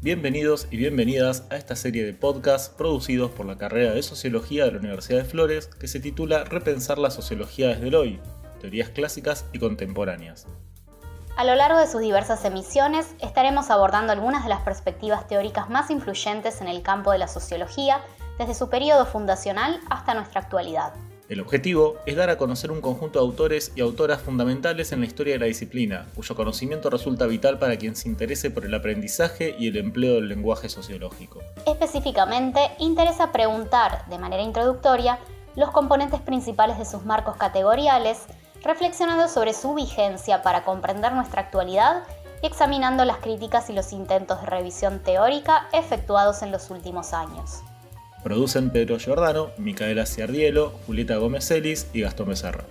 Bienvenidos y bienvenidas a esta serie de podcasts producidos por la carrera de Sociología de la Universidad de Flores que se titula Repensar la sociología desde el hoy, teorías clásicas y contemporáneas. A lo largo de sus diversas emisiones estaremos abordando algunas de las perspectivas teóricas más influyentes en el campo de la sociología desde su periodo fundacional hasta nuestra actualidad. El objetivo es dar a conocer un conjunto de autores y autoras fundamentales en la historia de la disciplina, cuyo conocimiento resulta vital para quien se interese por el aprendizaje y el empleo del lenguaje sociológico. Específicamente, interesa preguntar, de manera introductoria, los componentes principales de sus marcos categoriales, reflexionando sobre su vigencia para comprender nuestra actualidad y examinando las críticas y los intentos de revisión teórica efectuados en los últimos años. Producen Pedro Giordano, Micaela Ciardielo, Julieta Gómez Celis y Gastón Becerra.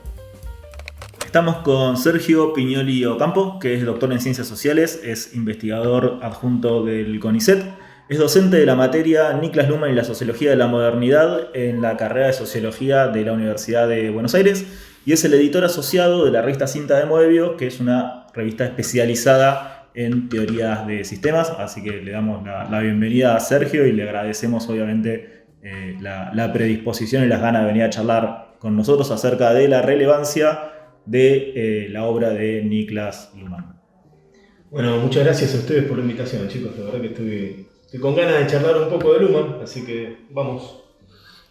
Estamos con Sergio Pignoli Ocampo, que es doctor en Ciencias Sociales, es investigador adjunto del CONICET, es docente de la materia Niklas Luhmann y la Sociología de la Modernidad en la carrera de Sociología de la Universidad de Buenos Aires y es el editor asociado de la revista Cinta de Moebius, que es una revista especializada en teorías de sistemas, así que le damos la bienvenida a Sergio y le agradecemos obviamente la predisposición y las ganas de venir a charlar con nosotros acerca de la relevancia de la obra de Niklas Luhmann. Bueno, muchas gracias a ustedes por la invitación, chicos. La verdad que estoy con ganas de charlar un poco de Luhmann, así que vamos.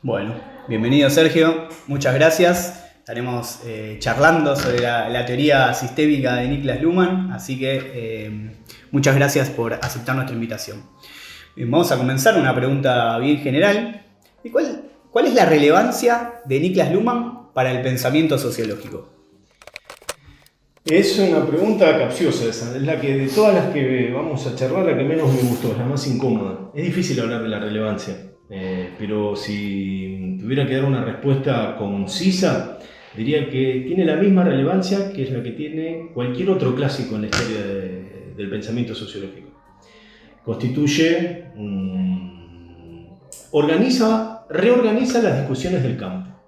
Bueno, bienvenido Sergio, muchas gracias. Estaremos charlando sobre la teoría sistémica de Niklas Luhmann, así que muchas gracias por aceptar nuestra invitación. Bien, vamos a comenzar una pregunta bien general. ¿Cuál es la relevancia de Niklas Luhmann para el pensamiento sociológico? Es una pregunta capciosa esa, es la que de todas las que vamos a charlar, la que menos me gustó, es la más incómoda. Es difícil hablar de la relevancia, pero si tuviera que dar una respuesta concisa, diría que tiene la misma relevancia que es la que tiene cualquier otro clásico en la historia del pensamiento sociológico. Constituye, reorganiza las discusiones del campo.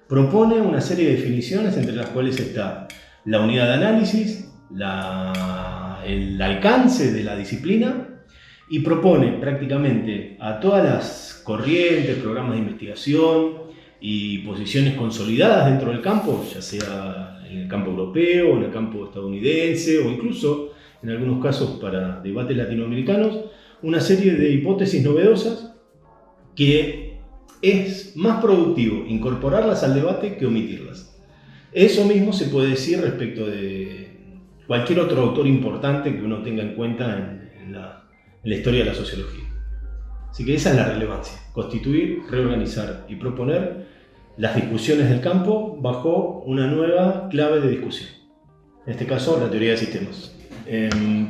Propone una serie de definiciones entre las cuales está la unidad de análisis, el alcance de la disciplina y propone prácticamente a todas las corrientes, programas de investigación y posiciones consolidadas dentro del campo, ya sea en el campo europeo, en el campo estadounidense o incluso en algunos casos para debates latinoamericanos, una serie de hipótesis novedosas que es más productivo incorporarlas al debate que omitirlas. Eso mismo se puede decir respecto de cualquier otro autor importante que uno tenga en cuenta en la historia de la sociología. Así que esa es la relevancia: constituir, reorganizar y proponer las discusiones del campo bajo una nueva clave de discusión. En este caso, la teoría de sistemas.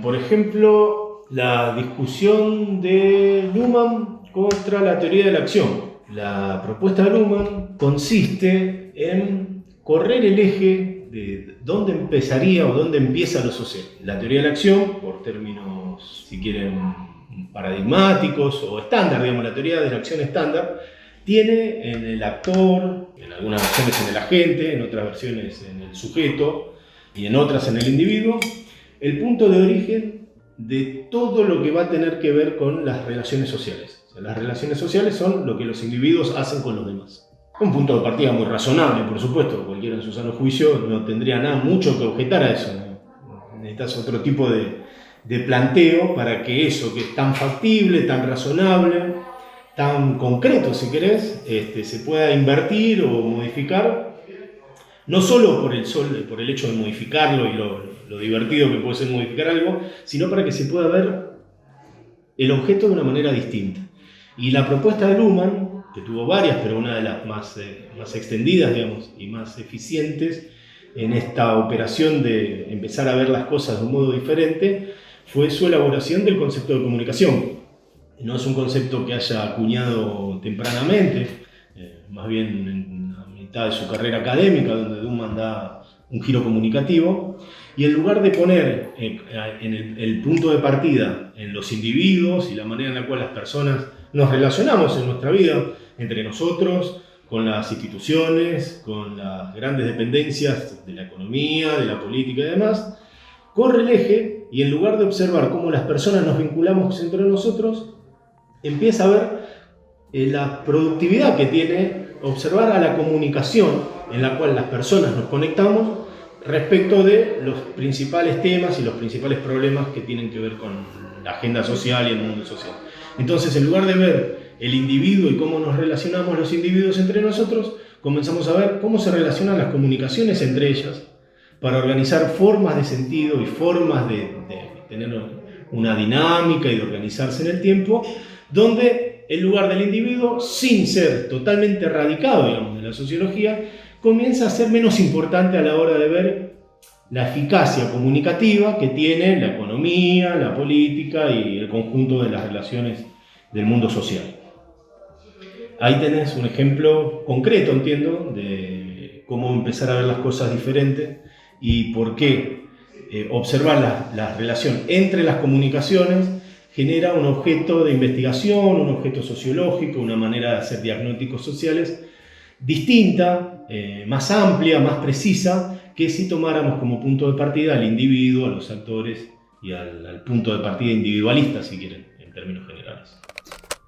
Por ejemplo, la discusión de Luhmann contra la teoría de la acción. La propuesta de Luhmann consiste en correr el eje de dónde empezaría o dónde empieza lo social. La teoría de la acción, por términos, si quieren, paradigmáticos o estándar, digamos, la teoría de la acción estándar, tiene en el actor, en algunas versiones en el agente, en otras versiones en el sujeto y en otras en el individuo, el punto de origen de todo lo que va a tener que ver con las relaciones sociales. O sea, las relaciones sociales son lo que los individuos hacen con los demás. Un punto de partida muy razonable, por supuesto, cualquiera en su sano juicio no tendría mucho que objetar a eso, ¿no? Necesitas otro tipo de planteo para que eso que es tan factible, tan razonable, tan concreto si querés, se pueda invertir o modificar, no solo por el hecho de modificarlo y lo divertido que puede ser modificar algo, sino para que se pueda ver el objeto de una manera distinta. Y la propuesta de Luhmann, que tuvo varias, pero una de las más extendidas, digamos, y más eficientes en esta operación de empezar a ver las cosas de un modo diferente, fue su elaboración del concepto de comunicación. No es un concepto que haya acuñado tempranamente, más bien en la mitad de su carrera académica, donde Luhmann da un giro comunicativo, y en lugar de poner en el punto de partida en los individuos y la manera en la cual las personas nos relacionamos en nuestra vida, entre nosotros, con las instituciones, con las grandes dependencias de la economía, de la política y demás, corre el eje y en lugar de observar cómo las personas nos vinculamos entre nosotros, empieza a ver la productividad que tiene observar a la comunicación en la cual las personas nos conectamos respecto de los principales temas y los principales problemas que tienen que ver con la agenda social y el mundo social. Entonces, en lugar de ver el individuo y cómo nos relacionamos los individuos entre nosotros, comenzamos a ver cómo se relacionan las comunicaciones entre ellas para organizar formas de sentido y formas de tener una dinámica y de organizarse en el tiempo, donde el lugar del individuo, sin ser totalmente erradicado, digamos, de la sociología, comienza a ser menos importante a la hora de ver la eficacia comunicativa que tiene la economía, la política y el conjunto de las relaciones del mundo social. Ahí tenés un ejemplo concreto, entiendo, de cómo empezar a ver las cosas diferentes y por qué observar la relación entre las comunicaciones genera un objeto de investigación, un objeto sociológico, una manera de hacer diagnósticos sociales distinta, más amplia, más precisa, que si tomáramos como punto de partida al individuo, a los actores y al punto de partida individualista, si quieren, en términos generales.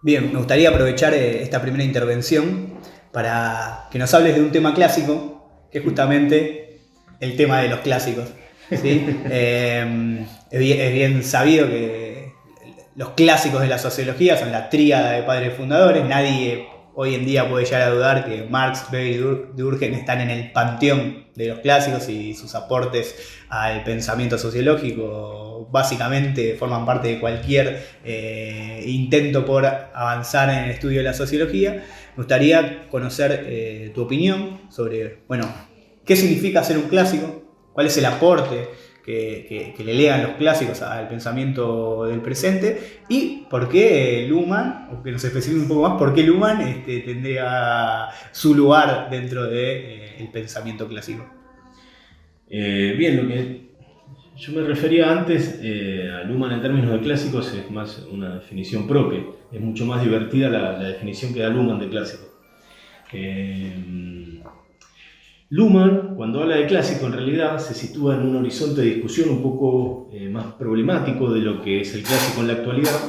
Bien, me gustaría aprovechar esta primera intervención para que nos hables de un tema clásico, que es justamente el tema de los clásicos, ¿sí? Es bien sabido que los clásicos de la sociología son la tríada de padres fundadores. Nadie hoy en día puede llegar a dudar que Marx, Weber y Durkheim están en el panteón de los clásicos y sus aportes al pensamiento sociológico básicamente forman parte de cualquier intento por avanzar en el estudio de la sociología. Me gustaría conocer tu opinión sobre, bueno, qué significa ser un clásico, cuál es el aporte que le legan los clásicos al pensamiento del presente y por qué Luhmann, o que nos especifique un poco más, por qué Luhmann tendría su lugar dentro del pensamiento clásico. Bien, lo que yo me refería antes a Luhmann en términos de clásicos es más una definición propia, es mucho más divertida la definición que da Luhmann de clásico. Luhmann, cuando habla de clásico, en realidad se sitúa en un horizonte de discusión un poco más problemático de lo que es el clásico en la actualidad,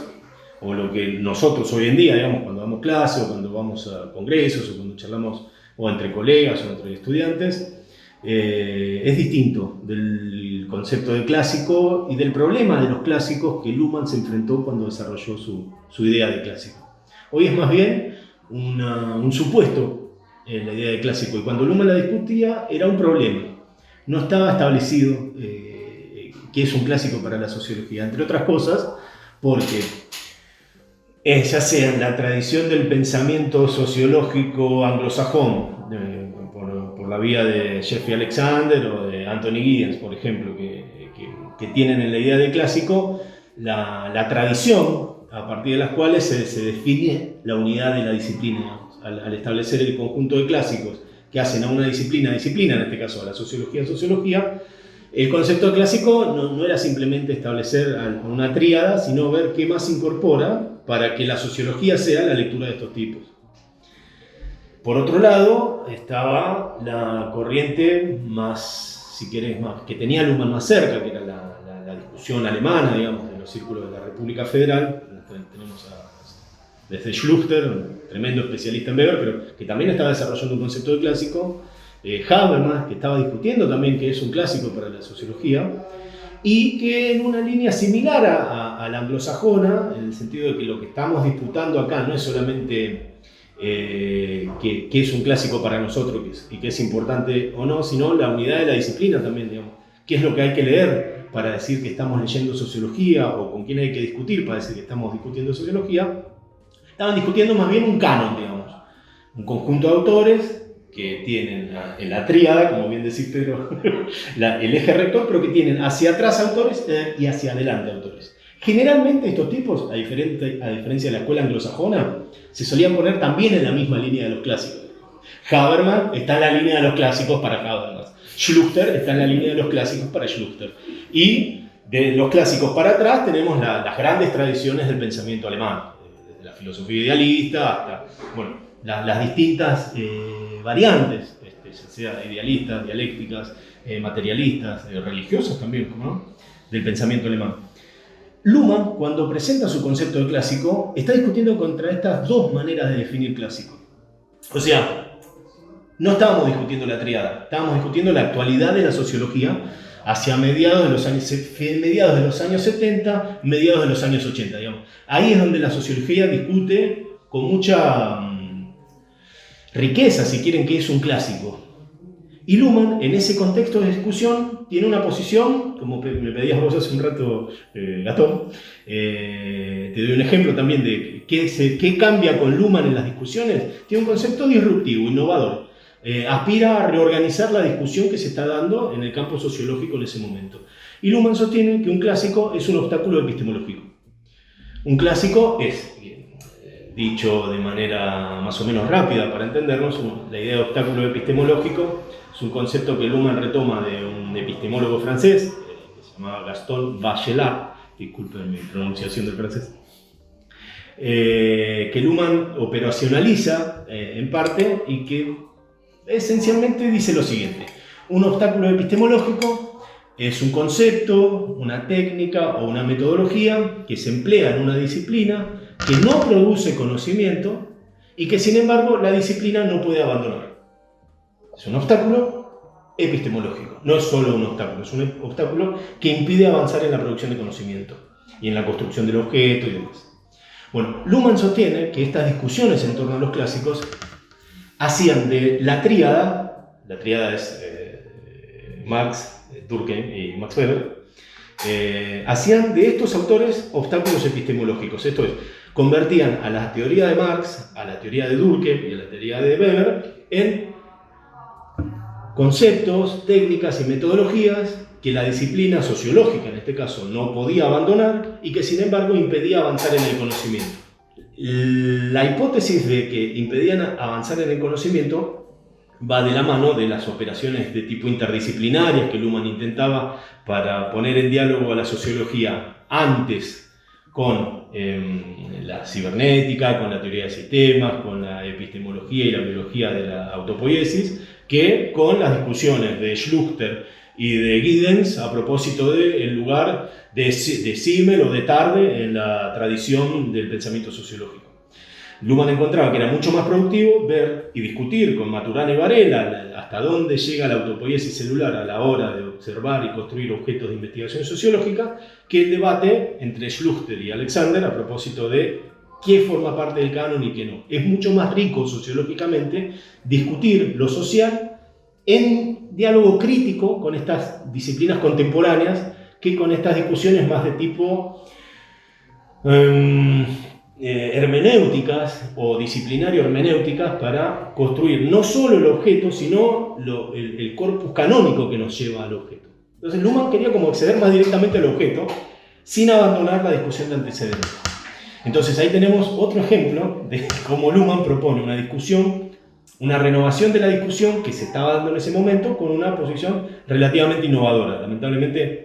o lo que nosotros hoy en día, digamos, cuando damos clase, o cuando vamos a congresos, o cuando charlamos o entre colegas o entre estudiantes, es distinto del concepto de clásico y del problema de los clásicos que Luhmann se enfrentó cuando desarrolló su idea de clásico. Hoy es más bien un supuesto la idea de clásico, y cuando Luhmann la discutía era un problema. No estaba establecido qué es un clásico para la sociología, entre otras cosas porque ya sea en la tradición del pensamiento sociológico anglosajón, por la vía de Jeffrey Alexander o de Anthony Giddens, por ejemplo, que tienen en la idea de clásico la tradición a partir de las cuales se define la unidad de la disciplina. Al establecer el conjunto de clásicos que hacen a una disciplina, en este caso a la sociología, el concepto clásico no era simplemente establecer una tríada, sino ver qué más incorpora para que la sociología sea la lectura de estos tipos. Por otro lado, estaba la corriente más, si querés, más que tenía Luhmann más cerca, que era la discusión alemana, digamos, de los círculos de la República Federal. Tenemos desde Schluchter, un tremendo especialista en Weber, pero que también estaba desarrollando un concepto de clásico, Habermas, que estaba discutiendo también qué es un clásico para la sociología, y que en una línea similar a la anglosajona, en el sentido de que lo que estamos disputando acá no es solamente qué es un clásico para nosotros y qué es importante o no, sino la unidad de la disciplina también, digamos. ¿Qué es lo que hay que leer para decir que estamos leyendo sociología, o con quién hay que discutir para decir que estamos discutiendo sociología? Estaban discutiendo más bien un canon, digamos, un conjunto de autores que tienen en la tríada, como bien decís Pedro, el eje rector, pero que tienen hacia atrás autores y hacia adelante autores. Generalmente estos tipos, a diferencia de la escuela anglosajona, se solían poner también en la misma línea de los clásicos. Habermas está en la línea de los clásicos para Habermas. Schluchter está en la línea de los clásicos para Schluchter. Y de los clásicos para atrás tenemos las grandes tradiciones del pensamiento alemán. La filosofía idealista hasta las distintas variantes, ya sea idealistas, dialécticas, materialistas, religiosas también, ¿no?, del pensamiento alemán. Luhmann, cuando presenta su concepto de clásico, está discutiendo contra estas dos maneras de definir clásico. O sea, no estábamos discutiendo la tríada, estábamos discutiendo la actualidad de la sociología hacia mediados de los años 70, mediados de los años 80, digamos. Ahí es donde la sociología discute con mucha riqueza, si quieren, qué es un clásico. Y Luhmann, en ese contexto de discusión, tiene una posición, como me pedías vos hace un rato, Gastón, te doy un ejemplo también de qué cambia con Luhmann en las discusiones. Tiene un concepto disruptivo, innovador. Aspira a reorganizar la discusión que se está dando en el campo sociológico en ese momento. Y Luhmann sostiene que un clásico es un obstáculo epistemológico. Un clásico es, dicho de manera más o menos rápida para entendernos, la idea de obstáculo epistemológico es un concepto que Luhmann retoma de un epistemólogo francés, que se llamaba Gaston Bachelard, disculpen mi pronunciación del francés, que Luhmann operacionaliza en parte y que esencialmente dice lo siguiente: un obstáculo epistemológico es un concepto, una técnica o una metodología que se emplea en una disciplina que no produce conocimiento y que sin embargo la disciplina no puede abandonar. Es un obstáculo epistemológico, no es solo un obstáculo, es un obstáculo que impide avanzar en la producción de conocimiento y en la construcción del objeto y demás. Bueno, Luhmann sostiene que estas discusiones en torno a los clásicos hacían de la tríada es Marx, Durkheim y Max Weber, hacían de estos autores obstáculos epistemológicos, esto es, convertían a la teoría de Marx, a la teoría de Durkheim y a la teoría de Weber en conceptos, técnicas y metodologías que la disciplina sociológica, en este caso, no podía abandonar y que sin embargo impedía avanzar en el conocimiento. La hipótesis de que impedían avanzar en el conocimiento va de la mano de las operaciones de tipo interdisciplinarias que Luhmann intentaba para poner en diálogo a la sociología antes con la cibernética, con la teoría de sistemas, con la epistemología y la biología de la autopoiesis, que con las discusiones de Schluchter y de Giddens a propósito del lugar de Simmel o de Tarde en la tradición del pensamiento sociológico. Luhmann encontraba que era mucho más productivo ver y discutir con Maturana y Varela hasta dónde llega la autopoiesis celular a la hora de observar y construir objetos de investigación sociológica que el debate entre Schluchter y Alexander a propósito de qué forma parte del canon y qué no. Es mucho más rico sociológicamente discutir lo social en diálogo crítico con estas disciplinas contemporáneas que con estas discusiones más de tipo hermenéuticas o disciplinario hermenéuticas para construir no solo el objeto, sino el corpus canónico que nos lleva al objeto. Entonces Luhmann quería como acceder más directamente al objeto sin abandonar la discusión de antecedentes. Entonces ahí tenemos otro ejemplo de cómo Luhmann propone una discusión, una renovación de la discusión que se estaba dando en ese momento con una posición relativamente innovadora. Lamentablemente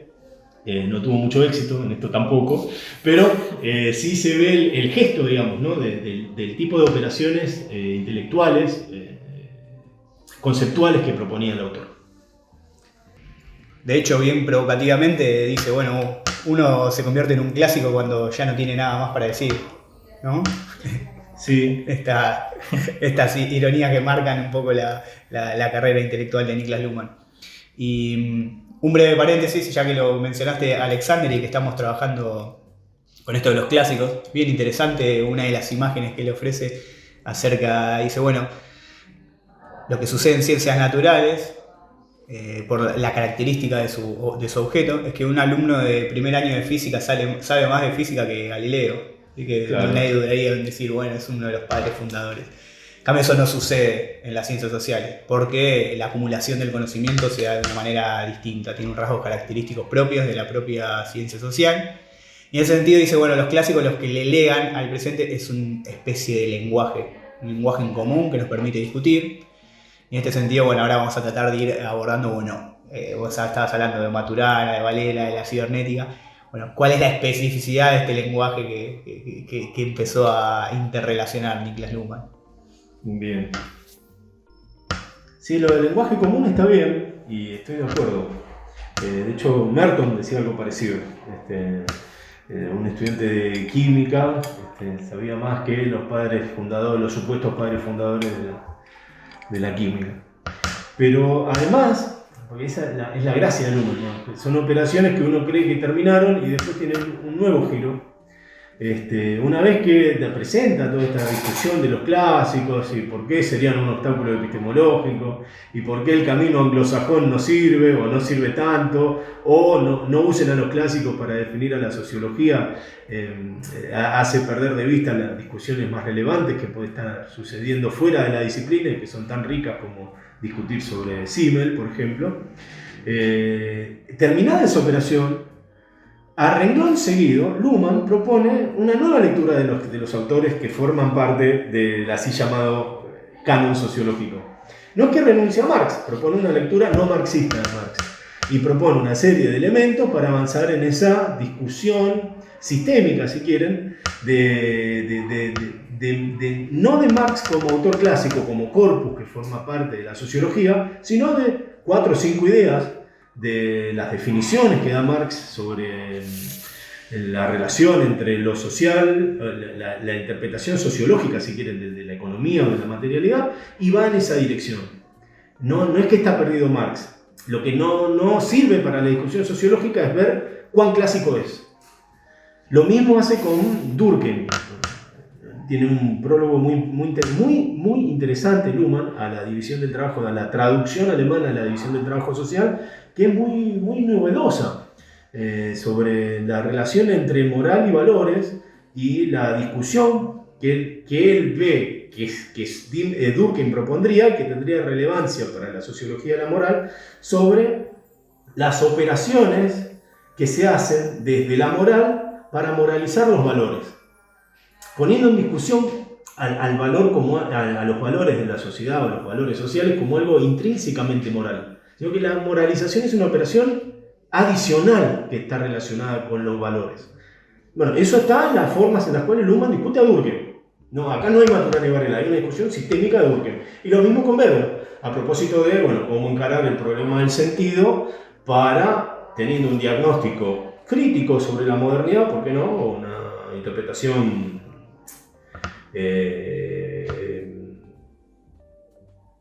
no tuvo mucho éxito en esto tampoco, pero sí se ve el gesto, digamos, ¿no?, del tipo de operaciones intelectuales, conceptuales que proponía el autor. De hecho, bien provocativamente dice, bueno, uno se convierte en un clásico cuando ya no tiene nada más para decir, ¿no? Sí. Estas ironías que marcan un poco la carrera intelectual de Niklas Luhmann. Y un breve paréntesis, ya que lo mencionaste, Alexander, y que estamos trabajando con esto de los clásicos, bien interesante una de las imágenes que le ofrece dice, bueno, lo que sucede en ciencias naturales, por la característica de su objeto, es que un alumno de primer año de física sabe más de física que Galileo. Así que claro, no hay duda ahí en decir, bueno, es uno de los padres fundadores. En cambio, eso no sucede en las ciencias sociales, porque la acumulación del conocimiento se da de una manera distinta, tiene un rasgos característicos propios de la propia ciencia social. Y en ese sentido dice, bueno, los clásicos lo que le legan al presente es una especie de lenguaje, un lenguaje en común que nos permite discutir. Y en este sentido, bueno, ahora vamos a tratar de ir abordando, bueno, vos estabas hablando de Maturana, de Varela, de la cibernética. Bueno, ¿cuál es la especificidad de este lenguaje que empezó a interrelacionar Niklas Luhmann? Bien. Sí, lo del lenguaje común está bien. y estoy de acuerdo. De hecho, Merton decía algo parecido. Un estudiante de química sabía más que los padres fundadores, los supuestos padres fundadores de la química. Pero además, porque esa es la gracia del Luhmann, ¿no? Son operaciones que uno cree que terminaron y después tienen un nuevo giro. Una vez que te presenta toda esta discusión de los clásicos y por qué serían un obstáculo epistemológico y por qué el camino anglosajón no sirve o no sirve tanto o no usen a los clásicos para definir a la sociología, hace perder de vista las discusiones más relevantes que pueden estar sucediendo fuera de la disciplina y que son tan ricas como discutir sobre Simmel, por ejemplo. Terminada esa operación, a renglón seguido, Luhmann propone una nueva lectura de los autores que forman parte del así llamado canon sociológico. No es que renuncie a Marx, propone una lectura no marxista de Marx y propone una serie de elementos para avanzar en esa discusión sistémica, si quieren, no de Marx como autor clásico, como corpus que forma parte de la sociología, sino de 4 o 5 ideas de las definiciones que da Marx sobre la relación entre lo social, la interpretación sociológica, si quieren, de la economía o de la materialidad, y va en esa dirección. No es que está perdido Marx. Lo que no sirve para la discusión sociológica es ver cuán clásico es. Lo mismo hace con Durkheim. Tiene un prólogo muy interesante, Luhmann, a la división del trabajo, a la traducción alemana de la división del trabajo social, que es muy novedosa, sobre la relación entre moral y valores y la discusión que él ve, que Durkheim propondría, que tendría relevancia para la sociología de la moral, sobre las operaciones que se hacen desde la moral para moralizar los valores, poniendo en discusión al valor a los valores de la sociedad o los valores sociales como algo intrínsecamente moral, sino que la moralización es una operación adicional que está relacionada con los valores. Bueno, eso está en las formas en las cuales Luhmann discute a Durkheim. No, acá no hay Maturana y Varela, hay una discusión sistémica de Durkheim. Y lo mismo con Weber, a propósito de cómo encarar el problema del sentido para, teniendo un diagnóstico crítico sobre la modernidad, ¿por qué no? O una interpretación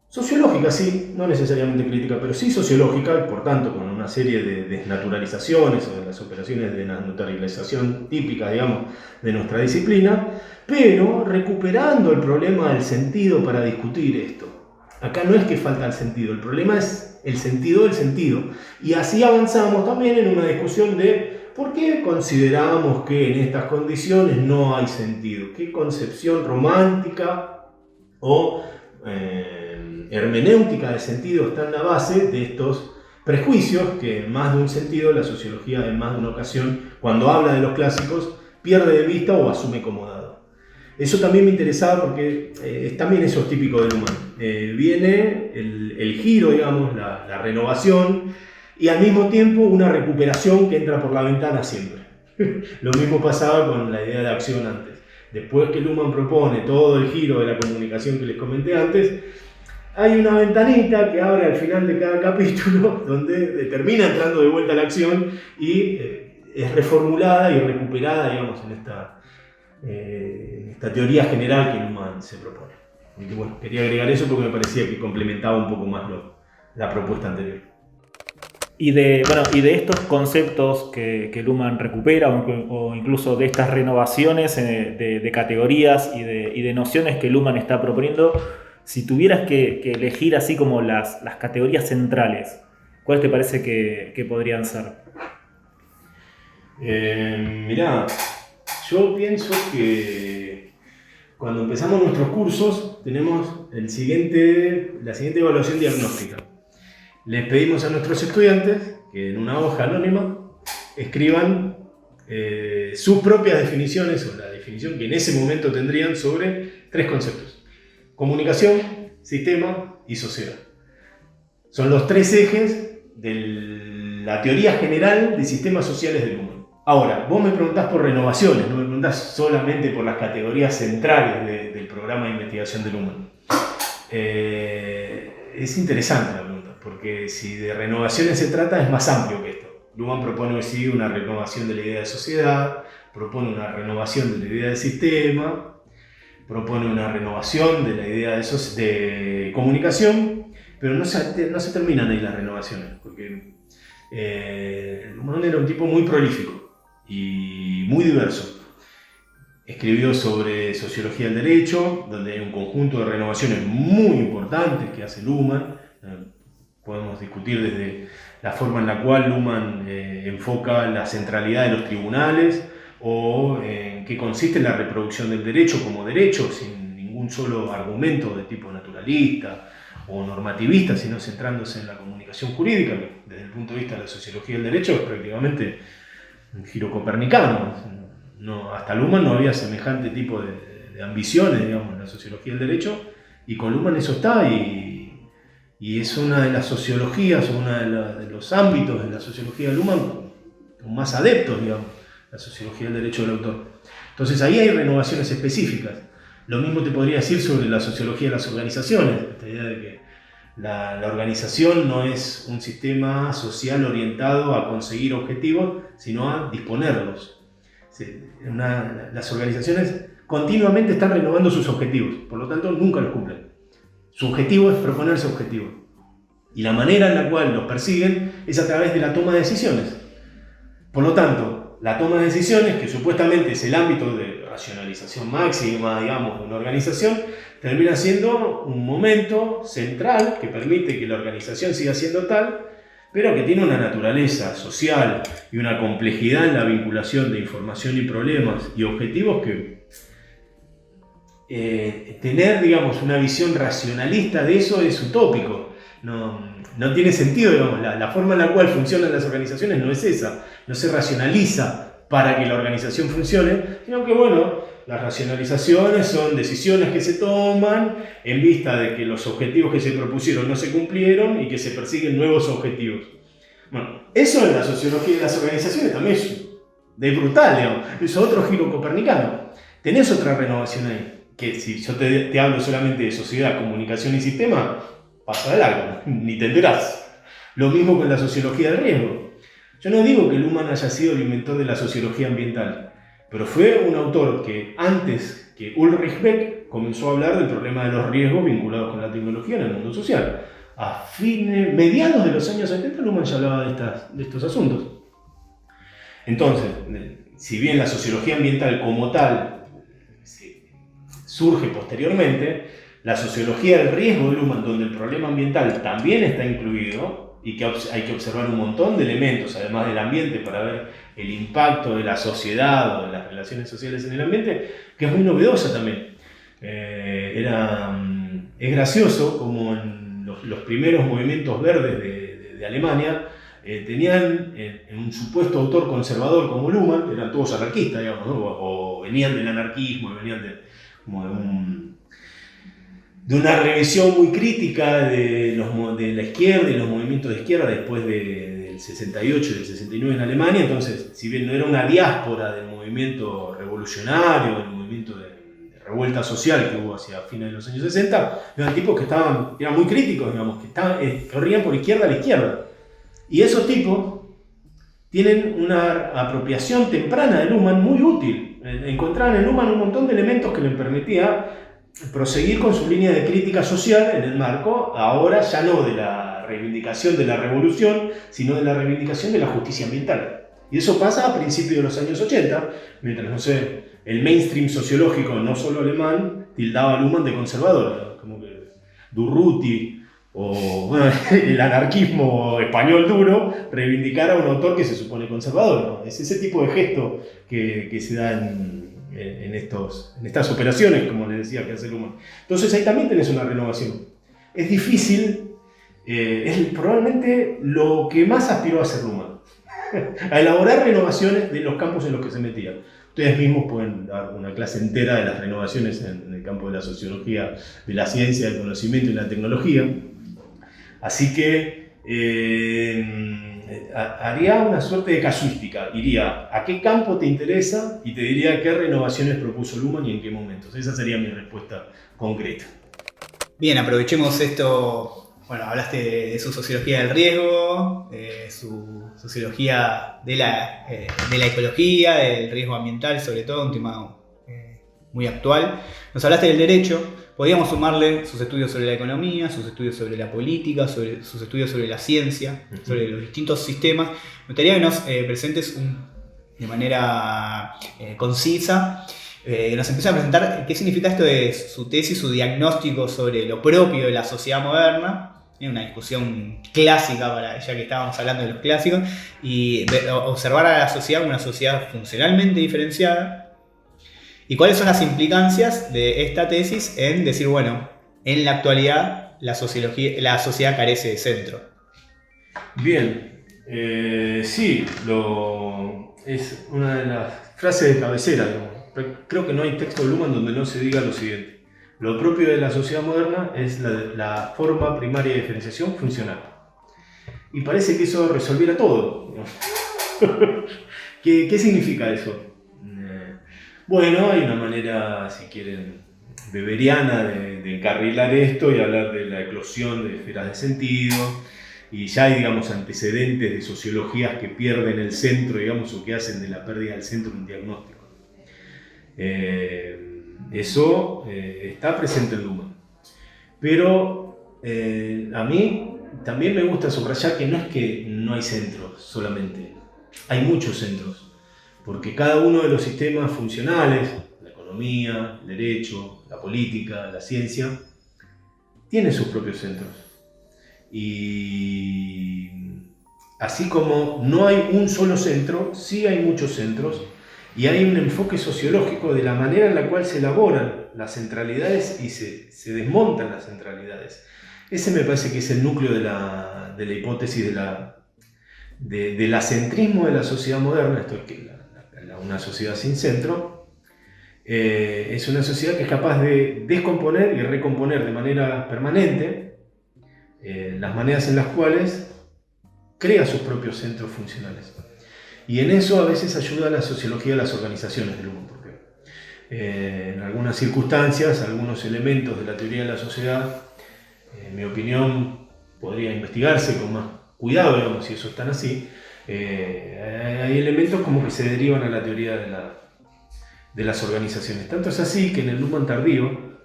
sociológica, sí, no necesariamente crítica, pero sí sociológica, y por tanto con una serie de desnaturalizaciones o de las operaciones de naturalización típicas, digamos, de nuestra disciplina, pero recuperando el problema del sentido para discutir esto. Acá no es que falta el sentido, el problema es el sentido del sentido, y así avanzamos también en una discusión de ¿por qué consideramos que en estas condiciones no hay sentido? ¿Qué concepción romántica o hermenéutica del sentido está en la base de estos prejuicios que en más de un sentido la sociología en más de una ocasión, cuando habla de los clásicos, pierde de vista o asume como dado? Eso también me interesaba porque también eso es típico de Luhmann. Viene el giro, digamos, la renovación, y al mismo tiempo una recuperación que entra por la ventana siempre. Lo mismo pasaba con la idea de acción antes. Después que Luhmann propone todo el giro de la comunicación que les comenté antes, hay una ventanita que abre al final de cada capítulo donde termina entrando de vuelta la acción y es reformulada y recuperada, digamos, en esta teoría general que Luhmann se propone. Y bueno, quería agregar eso porque me parecía que complementaba un poco más la propuesta anterior. Y de estos conceptos que Luhmann recupera, o incluso de estas renovaciones de categorías y de nociones que Luhmann está proponiendo, si tuvieras que elegir así como las categorías centrales, ¿cuáles te parece que podrían ser? Mirá, yo pienso que cuando empezamos nuestros cursos tenemos la siguiente evaluación diagnóstica. Les pedimos a nuestros estudiantes que en una hoja anónima escriban sus propias definiciones o la definición que en ese momento tendrían sobre 3 conceptos: comunicación, sistema y sociedad. Son los 3 ejes de la teoría general de sistemas sociales del mundo. Ahora, vos me preguntás por renovaciones, no me preguntás solamente por las categorías centrales del programa de investigación de Luhmann. Es interesante la pregunta. porque si de renovaciones se trata es más amplio que esto. Luhmann propone sí, una renovación de la idea de sociedad, propone una renovación de la idea de sistema, propone una renovación de la idea de comunicación, pero no se terminan ahí las renovaciones, porque Luhmann era un tipo muy prolífico y muy diverso. Escribió sobre sociología del derecho, donde hay un conjunto de renovaciones muy importantes que hace Luhmann. Podemos discutir desde la forma en la cual Luhmann enfoca la centralidad de los tribunales o en qué consiste la reproducción del derecho como derecho, sin ningún solo argumento de tipo naturalista o normativista, sino centrándose en la comunicación jurídica, que desde el punto de vista de la sociología del derecho es prácticamente un giro copernicano. Hasta Luhmann no había semejante tipo de ambiciones, digamos, en la sociología del derecho, y con Luhmann eso está, y es una de las sociologías, uno de los ámbitos de la sociología de Luhmann con más adeptos, digamos, la sociología del derecho del autor. Entonces ahí hay renovaciones específicas. Lo mismo te podría decir sobre la sociología de las organizaciones, esta idea de que la organización no es un sistema social orientado a conseguir objetivos, sino a disponerlos. Las organizaciones continuamente están renovando sus objetivos, por lo tanto nunca los cumplen. Su objetivo es proponerse objetivos. Y la manera en la cual los persiguen es a través de la toma de decisiones. Por lo tanto, la toma de decisiones, que supuestamente es el ámbito de racionalización máxima, digamos, de una organización, termina siendo un momento central que permite que la organización siga siendo tal, pero que tiene una naturaleza social y una complejidad en la vinculación de información y problemas y objetivos que tener, digamos, una visión racionalista de eso es utópico. No tiene sentido, digamos, la forma en la cual funcionan las organizaciones no es esa, no se racionaliza para que la organización funcione, sino que, bueno, las racionalizaciones son decisiones que se toman en vista de que los objetivos que se propusieron no se cumplieron y que se persiguen nuevos objetivos. Bueno, eso en la sociología de las organizaciones también es brutal, digamos, es otro giro copernicano. Tenés otra renovación ahí, que si yo te hablo solamente de sociedad, comunicación y sistema, pasa de largo, ni te enterás. Lo mismo con la sociología del riesgo. Yo no digo que Luhmann haya sido el inventor de la sociología ambiental, pero fue un autor que antes que Ulrich Beck comenzó a hablar del problema de los riesgos vinculados con la tecnología en el mundo social. A mediados de los años 70 Luhmann ya hablaba de estos asuntos. Entonces, si bien la sociología ambiental como tal surge posteriormente, la sociología del riesgo de Luhmann, donde el problema ambiental también está incluido, y que hay que observar un montón de elementos, además del ambiente, para ver el impacto de la sociedad o de las relaciones sociales en el ambiente, que es muy novedosa también. Es gracioso como en los primeros movimientos verdes de Alemania tenían un supuesto autor conservador como Luhmann, eran todos anarquistas, digamos, ¿no? o venían del anarquismo, venían de una revisión muy crítica de la izquierda y los movimientos de izquierda después del 68 y del 69 en Alemania. Entonces, si bien no era una diáspora del movimiento revolucionario, del movimiento de revuelta social que hubo hacia fines de los años 60, eran tipos que eran muy críticos, digamos, que corrían por izquierda a la izquierda. Y esos tipos tienen una apropiación temprana de Luhmann muy útil. Encontraban en Luhmann un montón de elementos que les permitía proseguir con su línea de crítica social en el marco, ahora ya no de la reivindicación de la revolución, sino de la reivindicación de la justicia ambiental. Y eso pasa a principios de los años 80, mientras, no sé, el mainstream sociológico, no solo alemán, tildaba a Luhmann de conservador, como que Durruti o bueno, el anarquismo español duro reivindicar a un autor que se supone conservador, ¿no? Es ese tipo de gesto que se da en estas operaciones, como les decía, que hace Luhmann. Entonces ahí también tenés una renovación. Es difícil, es probablemente lo que más aspiró a hacer Luhmann, a elaborar renovaciones de los campos en los que se metía. Ustedes mismos pueden dar una clase entera de las renovaciones en el campo de la sociología, de la ciencia, del conocimiento y la tecnología. Así que haría una suerte de casuística, iría a qué campo te interesa y te diría qué renovaciones propuso Luhmann y en qué momentos. Esa sería mi respuesta concreta. Bien, aprovechemos esto bueno, hablaste de su sociología del riesgo, su sociología de la ecología, del riesgo ambiental, sobre todo, un tema muy actual. Nos hablaste del derecho, podríamos sumarle sus estudios sobre la economía, sus estudios sobre la política, sus estudios sobre la ciencia, sobre los distintos sistemas. Me gustaría que nos presentes de manera concisa, que nos empiece a presentar qué significa esto de su tesis, su diagnóstico sobre lo propio de la sociedad moderna. Una discusión clásica, ya que estábamos hablando de los clásicos, y observar a la sociedad como una sociedad funcionalmente diferenciada. ¿Y cuáles son las implicancias de esta tesis en decir, bueno, en la actualidad la sociedad carece de centro? Bien, sí, es una de las frases de cabecera, digamos. Creo que no hay texto de Luhmann donde no se diga lo siguiente: lo propio de la sociedad moderna es la forma primaria de diferenciación funcional. Y parece que eso resolviera todo. ¿Qué significa eso? Bueno, hay una manera, si quieren, weberiana de encarrilar esto y hablar de la eclosión de esferas de sentido. Y ya hay, digamos, antecedentes de sociologías que pierden el centro, digamos, o que hacen de la pérdida del centro un diagnóstico. Eso está presente en Luhmann. Pero a mí también me gusta subrayar que no es que no hay centros solamente, hay muchos centros, porque cada uno de los sistemas funcionales, la economía, el derecho, la política, la ciencia, tiene sus propios centros. Y así como no hay un solo centro, sí hay muchos centros. Y hay un enfoque sociológico de la manera en la cual se elaboran las centralidades y se desmontan las centralidades. Ese me parece que es el núcleo de la hipótesis del acentrismo de la sociedad moderna. Esto es que una sociedad sin centro es una sociedad que es capaz de descomponer y recomponer de manera permanente las maneras en las cuales crea sus propios centros funcionales. Y en eso a veces ayuda la sociología de las organizaciones de Luhmann, porque en algunas circunstancias, algunos elementos de la teoría de la sociedad, en mi opinión, podría investigarse con más cuidado, digamos, si eso es tan así. Hay elementos como que se derivan a la teoría de las organizaciones. Tanto es así que en el Luhmann tardío,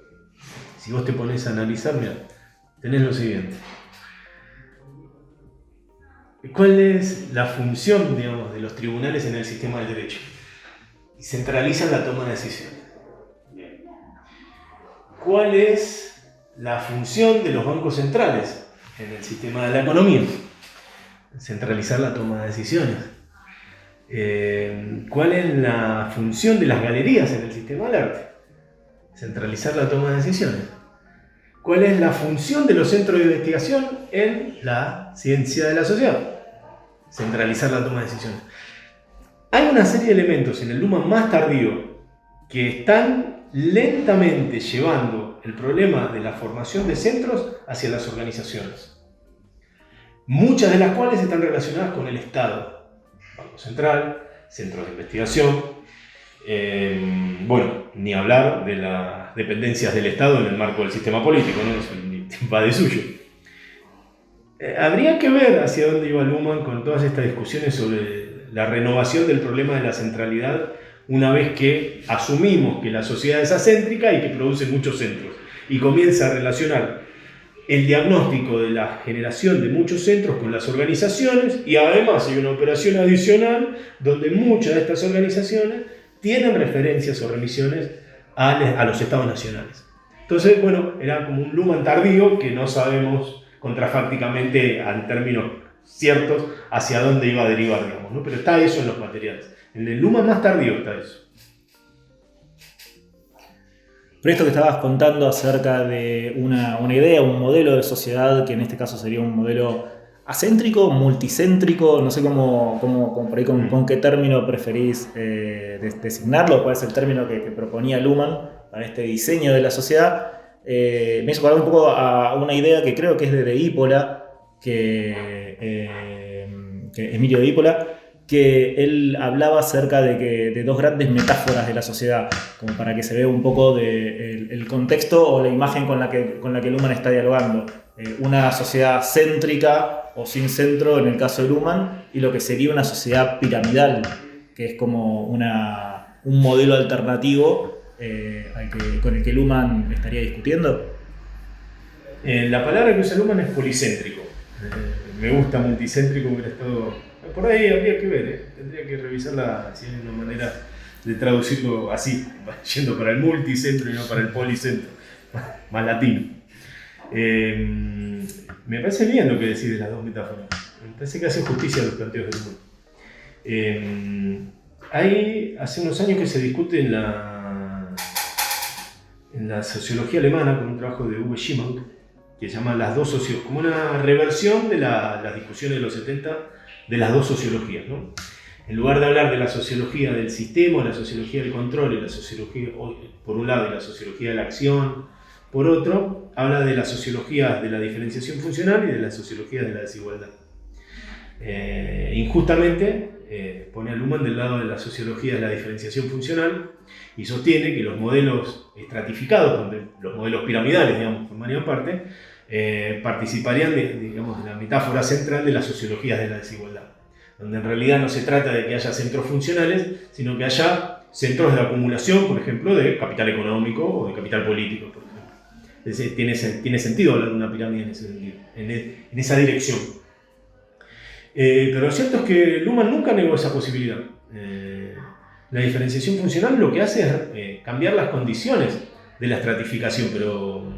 si vos te pones a analizar, mira, tenés lo siguiente. ¿Cuál es la función, digamos, de los tribunales en el sistema del derecho? Centralizan la toma de decisiones. Bien. ¿Cuál es la función de los bancos centrales en el sistema de la economía? Centralizar la toma de decisiones. ¿Cuál es la función de las galerías en el sistema del arte? Centralizar la toma de decisiones. ¿Cuál es la función de los centros de investigación en la ciencia de la sociedad? Centralizar la toma de decisiones. Hay una serie de elementos en el Luhmann más tardío que están lentamente llevando el problema de la formación de centros hacia las organizaciones. Muchas de las cuales están relacionadas con el Estado. Banco Central, centros de investigación. Bueno, ni hablar de las dependencias del Estado en el marco del sistema político, ¿no? Eso va de suyo. Habría que ver hacia dónde iba Luhmann con todas estas discusiones sobre la renovación del problema de la centralidad una vez que asumimos que la sociedad es acéntrica y que produce muchos centros y comienza a relacionar el diagnóstico de la generación de muchos centros con las organizaciones, y además hay una operación adicional donde muchas de estas organizaciones tienen referencias o remisiones a los estados nacionales. Entonces, bueno, era como un Luhmann tardío que no sabemos contrafácticamente en términos ciertos hacia dónde iba a derivar, digamos, ¿no? Pero está eso en los materiales. En el Luhmann más tardío está eso. Pero esto que estabas contando acerca de una idea, un modelo de sociedad, que en este caso sería un modelo acéntrico, multicéntrico, no sé cómo por ahí con qué término preferís designarlo, cuál es el término que proponía Luhmann para este diseño de la sociedad. Me hizo acordar un poco a una idea que creo que es de Ippola, que Emilio de Ippola, que él hablaba acerca de dos grandes metáforas de la sociedad, como para que se vea un poco el contexto o la imagen con la que Luhmann está dialogando. Una sociedad céntrica o sin centro en el caso de Luhmann, y lo que sería una sociedad piramidal, que es como un modelo alternativo con el que Luhmann estaría discutiendo. La palabra que usa Luhmann es policéntrico. Me gusta multicéntrico, hubiera estado... Por ahí habría que ver, tendría que revisarla si hay una manera de traducirlo así, yendo para el multicentro y no para el policentro, más latino. Me parece bien lo que decís de las dos metáforas, me parece que hace justicia a los planteos del mundo. Hace unos años que se discute en la sociología alemana, con un trabajo de Uwe Schimmann, que se llama las dos sociologías, como una reversión de las discusiones de los 70 de las dos sociologías, ¿no? En lugar de hablar de la sociología del sistema, la sociología del control, y la sociología, por un lado, y la sociología de la acción, por otro, habla de la sociología de la diferenciación funcional y de la sociología de la desigualdad. Injustamente pone a Luhmann del lado de la sociología de la diferenciación funcional y sostiene que los modelos estratificados, donde los modelos piramidales, digamos, formarían parte, participarían de la metáfora central de las sociologías de la desigualdad, donde en realidad no se trata de que haya centros funcionales, sino que haya centros de acumulación, por ejemplo, de capital económico o de capital político, por ejemplo. Es decir, tiene sentido hablar de una pirámide en ese sentido, en esa dirección. Pero lo cierto es que Luhmann nunca negó esa posibilidad. La diferenciación funcional lo que hace es cambiar las condiciones de la estratificación, pero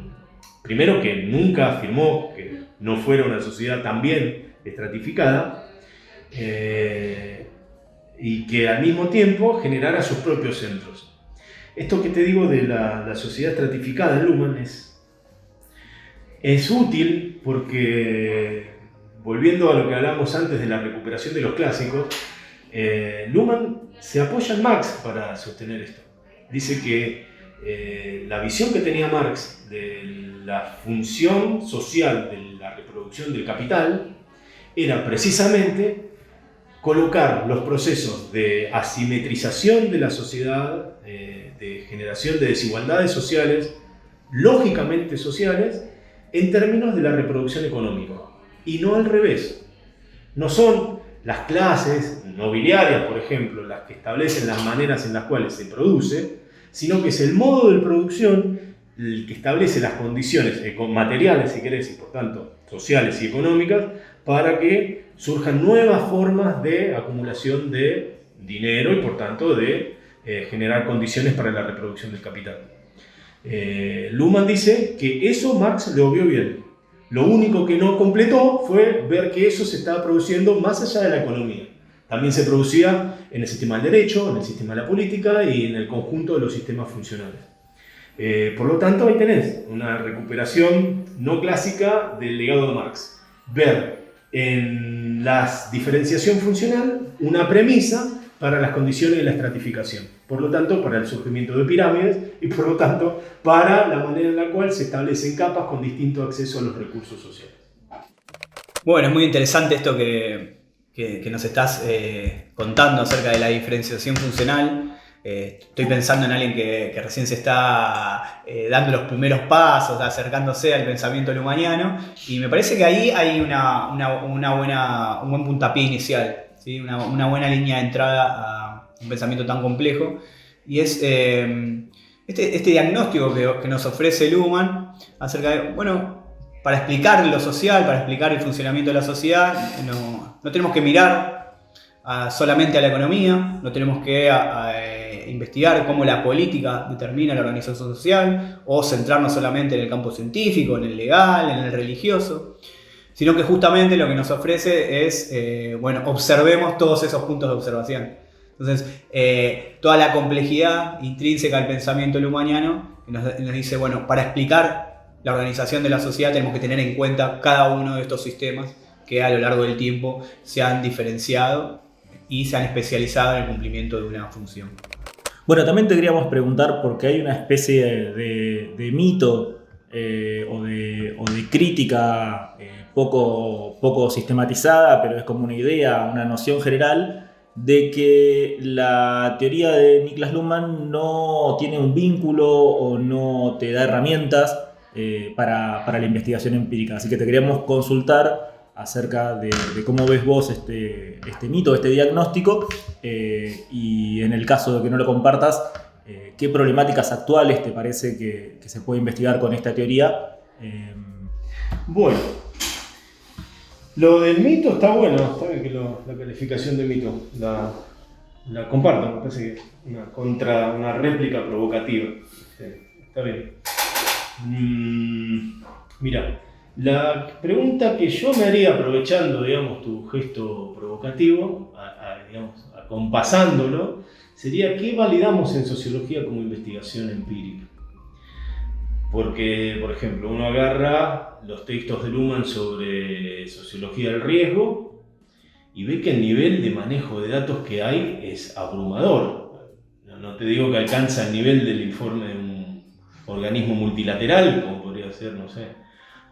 primero que nunca afirmó que no fuera una sociedad también estratificada, y que al mismo tiempo generara sus propios centros. Esto que te digo de la sociedad estratificada en Luhmann es útil porque, volviendo a lo que hablamos antes de la recuperación de los clásicos, Luhmann se apoya en Marx para sostener esto. Dice que la visión que tenía Marx de la función social de la reproducción del capital era precisamente colocar los procesos de asimetrización de la sociedad, de generación de desigualdades sociales, lógicamente sociales, en términos de la reproducción económica, y no al revés. No son las clases nobiliarias, por ejemplo, las que establecen las maneras en las cuales se produce, sino que es el modo de producción el que establece las condiciones materiales, si querés, y por tanto sociales y económicas, para que surjan nuevas formas de acumulación de dinero y por tanto de generar condiciones para la reproducción del capital. Luhmann dice que eso Marx lo vio bien. Lo único que no completó fue ver que eso se estaba produciendo más allá de la economía. También se producía en el sistema del derecho, en el sistema de la política y en el conjunto de los sistemas funcionales. Por lo tanto, ahí tenés una recuperación no clásica del legado de Marx. Ver en la diferenciación funcional una premisa para las condiciones de la estratificación. Por lo tanto, para el surgimiento de pirámides y por lo tanto, para la manera en la cual se establecen capas con distinto acceso a los recursos sociales. Bueno, es muy interesante esto que nos estás contando acerca de la diferenciación funcional. Estoy pensando en alguien que recién se está dando los primeros pasos, acercándose al pensamiento luhmanniano, y me parece que ahí hay un buen puntapié inicial, ¿sí? Una buena línea de entrada a un pensamiento tan complejo, y es este diagnóstico que nos ofrece Luhmann acerca de, bueno, para explicar lo social, para explicar el funcionamiento de la sociedad, no tenemos que mirar solamente a la economía, no tenemos que investigar cómo la política determina la organización social o centrarnos solamente en el campo científico, en el legal, en el religioso, sino que justamente lo que nos ofrece es, observemos todos esos puntos de observación. Entonces, toda la complejidad intrínseca al pensamiento luhmanniano nos dice, bueno, para explicar la organización de la sociedad tenemos que tener en cuenta cada uno de estos sistemas que a lo largo del tiempo se han diferenciado y se han especializado en el cumplimiento de una función. Bueno, también te queríamos preguntar, porque hay una especie de mito o de crítica poco sistematizada, pero es como una idea, una noción general, de que la teoría de Niklas Luhmann no tiene un vínculo o no te da herramientas para la investigación empírica. Así que te queríamos consultar acerca de cómo ves vos este mito, este diagnóstico, y en el caso de que no lo compartas, ¿qué problemáticas actuales te parece que se puede investigar con esta teoría? Bueno, lo del mito está bueno, está bien que la calificación de mito la comparto, me parece que es una réplica provocativa. Sí, está bien. Mira, la pregunta que yo me haría aprovechando, digamos, tu gesto provocativo, digamos, acompasándolo, sería ¿qué validamos en sociología como investigación empírica? Porque, por ejemplo, uno agarra los textos de Luhmann sobre sociología del riesgo y ve que el nivel de manejo de datos que hay es abrumador. No te digo que alcanza el nivel del informe de un organismo multilateral, como podría ser, no sé,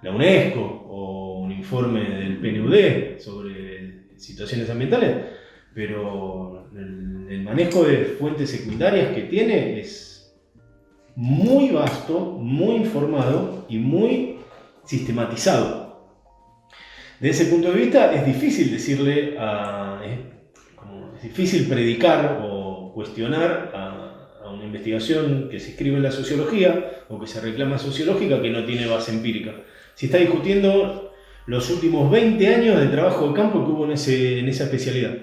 la UNESCO o un informe del PNUD sobre situaciones ambientales, pero el manejo de fuentes secundarias que tiene es muy vasto, muy informado y muy sistematizado. Desde ese punto de vista es difícil decirle es difícil predicar o cuestionar a una investigación que se escribe en la sociología o que se reclama sociológica que no tiene base empírica. Se está discutiendo los últimos 20 años de trabajo de campo que hubo en esa especialidad.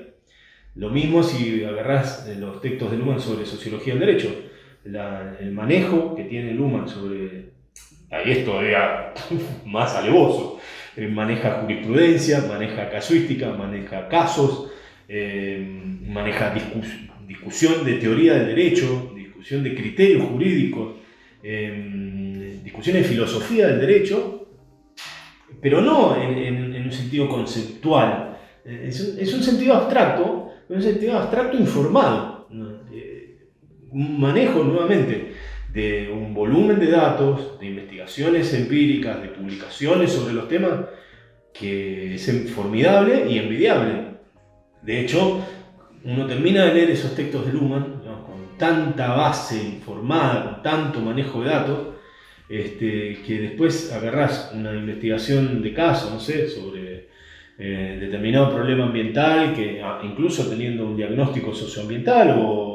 Lo mismo si agarrás los textos de Luhmann sobre sociología del derecho. El manejo que tiene Luhmann sobre... Ahí es todavía más alevoso. Maneja jurisprudencia, maneja casuística, maneja casos, maneja discusión de teoría del derecho, discusión de criterios jurídicos, discusión de filosofía del derecho, pero no en un sentido conceptual. Es un sentido abstracto, informado. Un manejo nuevamente de un volumen de datos, de investigaciones empíricas, de publicaciones sobre los temas, que es formidable y envidiable. De hecho, uno termina de leer esos textos de Luhmann, ¿no?, con tanta base informada, con tanto manejo de datos, que después agarrás una investigación de caso, no sé, sobre determinado problema ambiental, que incluso teniendo un diagnóstico socioambiental o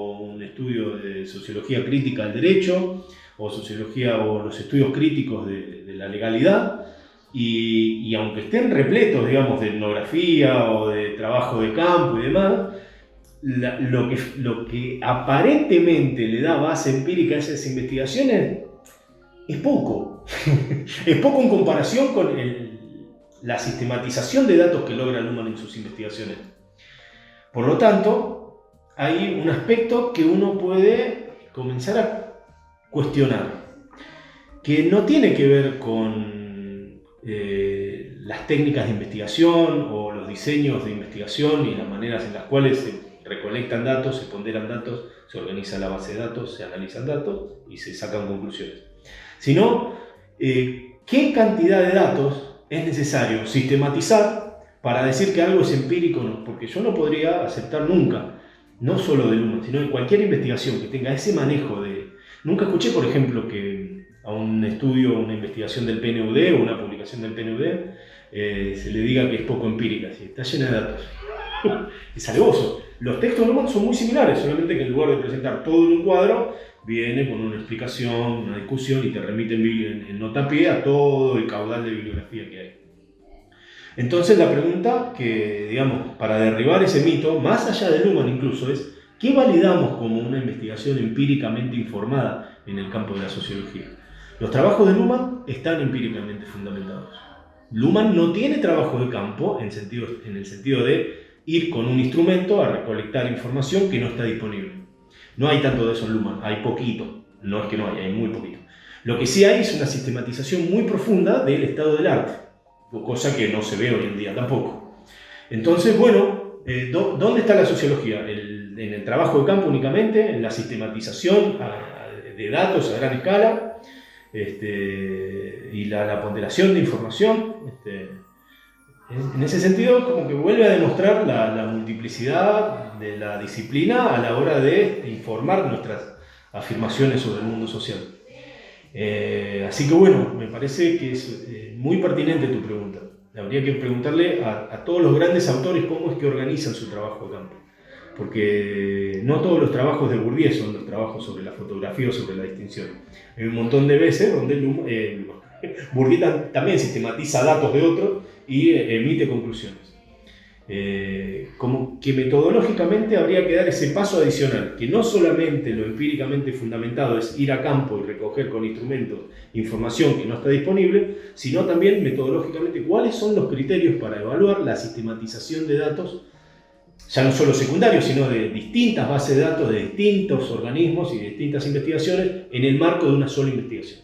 estudio de sociología crítica del derecho o sociología o los estudios críticos de la legalidad, y aunque estén repletos, digamos, de etnografía o de trabajo de campo y demás, lo que aparentemente le da base empírica a esas investigaciones es poco. Es poco en comparación con la sistematización de datos que logra Luhmann en sus investigaciones. Por lo tanto, hay un aspecto que uno puede comenzar a cuestionar, que no tiene que ver con las técnicas de investigación o los diseños de investigación y las maneras en las cuales se recolectan datos, se ponderan datos, se organiza la base de datos, se analizan datos y se sacan conclusiones, sino qué cantidad de datos es necesario sistematizar para decir que algo es empírico o no, porque yo no podría aceptar nunca, no solo de Luhmann, sino de cualquier investigación que tenga ese manejo de... Nunca escuché, por ejemplo, que a un estudio, una investigación del PNUD o una publicación del PNUD se le diga que es poco empírica, ¿sí? Está llena de datos. Es alevoso. Los textos de Luhmann son muy similares, solamente que en lugar de presentar todo en un cuadro, viene con una explicación, una discusión y te remite en nota-pie a todo el caudal de bibliografía que hay. Entonces la pregunta que, digamos, para derribar ese mito, más allá de Luhmann incluso, es ¿qué validamos como una investigación empíricamente informada en el campo de la sociología? Los trabajos de Luhmann están empíricamente fundamentados. Luhmann no tiene trabajo de campo en el sentido de ir con un instrumento a recolectar información que no está disponible. No hay tanto de eso en Luhmann, hay poquito. No es que no hay muy poquito. Lo que sí hay es una sistematización muy profunda del estado del arte, cosa que no se ve hoy en día tampoco. Entonces, bueno, ¿dónde está la sociología? ¿En el trabajo de campo únicamente? ¿En la sistematización de datos a gran escala? ¿Y la ponderación de información? En ese sentido, como que vuelve a demostrar la multiplicidad de la disciplina a la hora de informar nuestras afirmaciones sobre el mundo social. Así que bueno, me parece que es muy pertinente tu pregunta. Habría que preguntarle a todos los grandes autores cómo es que organizan su trabajo de campo. Porque no todos los trabajos de Bourdieu son los trabajos sobre la fotografía o sobre la distinción. Hay un montón de veces donde Bourdieu también sistematiza datos de otros y emite conclusiones. Como que metodológicamente habría que dar ese paso adicional, que no solamente lo empíricamente fundamentado es ir a campo y recoger con instrumentos información que no está disponible, sino también metodológicamente cuáles son los criterios para evaluar la sistematización de datos, ya no solo secundarios, sino de distintas bases de datos, de distintos organismos y de distintas investigaciones en el marco de una sola investigación.